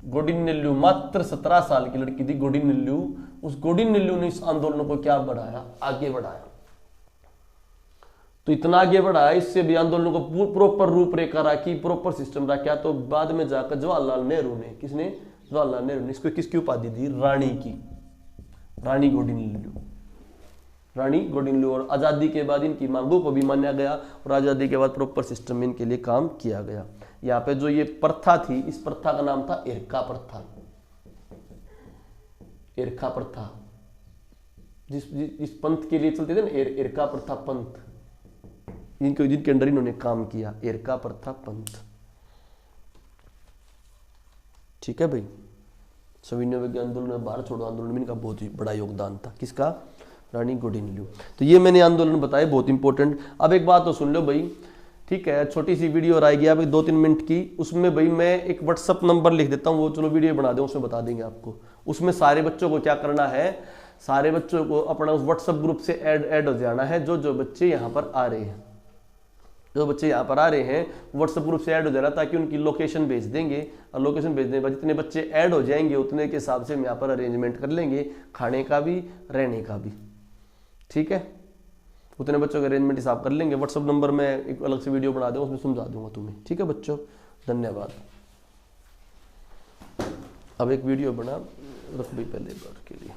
गोडिनेल्लू मात्र 17 साल की लड़की थी गोडिनेल्लू। उस गोडिनेल्लू ने इस आंदोलन को क्या बढ़ाया, आगे बढ़ाया। तो इतना आगे बढ़ाया, इससे भी आंदोलन को प्रॉपर रूपरेखा रखी, प्रॉपर सिस्टम रखा। तो बाद में जाकर जवाहरलाल नेहरू ने, किसने, जवाहरलाल नेहरू ने इसको किसकी उपाधि दी, रानी की, रानी गोडिनेल्लू, रानी गोडिनेल्लू। और आजादी के बाद इनकी मांगों को भी माना गया और आजादी के बाद प्रॉपर सिस्टम में इनके लिए काम किया गया। यहाँ पे जो ये प्रथा थी, इस प्रथा का नाम था इरका प्रथा। इरका प्रथा, जिस पंथ के लिए चलते थे ना, इरका प्रथा पंथ, जिनके अंडर इन्होंने काम किया, इरका प्रथा पंथ। ठीक है भाई। सविनय विज्ञान आंदोलन, भारत छोड़ो आंदोलन में इनका बहुत ही बड़ा योगदान था। किसका, रानी गोडिनेल्लू। तो ये मैंने आंदोलन बताए, बहुत इंपॉर्टेंट। अब एक बात तो सुन लो भाई, ठीक है, छोटी सी वीडियो आएगी आप 2-3 मिनट की, उसमें भाई मैं एक व्हाट्सअप नंबर लिख देता हूँ, वो चलो वीडियो बना दें, उसमें बता देंगे आपको। उसमें सारे बच्चों को क्या करना है, सारे बच्चों को अपना उस व्हाट्सअप ग्रुप से ऐड हो जाना है। जो बच्चे यहाँ पर आ रहे हैं, जो बच्चे यहाँ पर आ रहे हैं व्हाट्सएप ग्रुप से ऐड हो जाना, ताकि उनकी लोकेशन भेज देंगे। और लोकेशन भेजने के बाद जितने बच्चे ऐड हो जाएंगे उतने के हिसाब से हम यहाँ पर अरेंजमेंट कर लेंगे, खाने का भी, रहने का भी। ठीक है, उतने बच्चों का अरेंजमेंट हिसाब कर लेंगे। व्हाट्सएप नंबर में एक अलग से वीडियो बना दूंगा, उसमें समझा दूंगा तुम्हें। ठीक है बच्चों, धन्यवाद। अब एक वीडियो बना रख भाई पहले बार के लिए।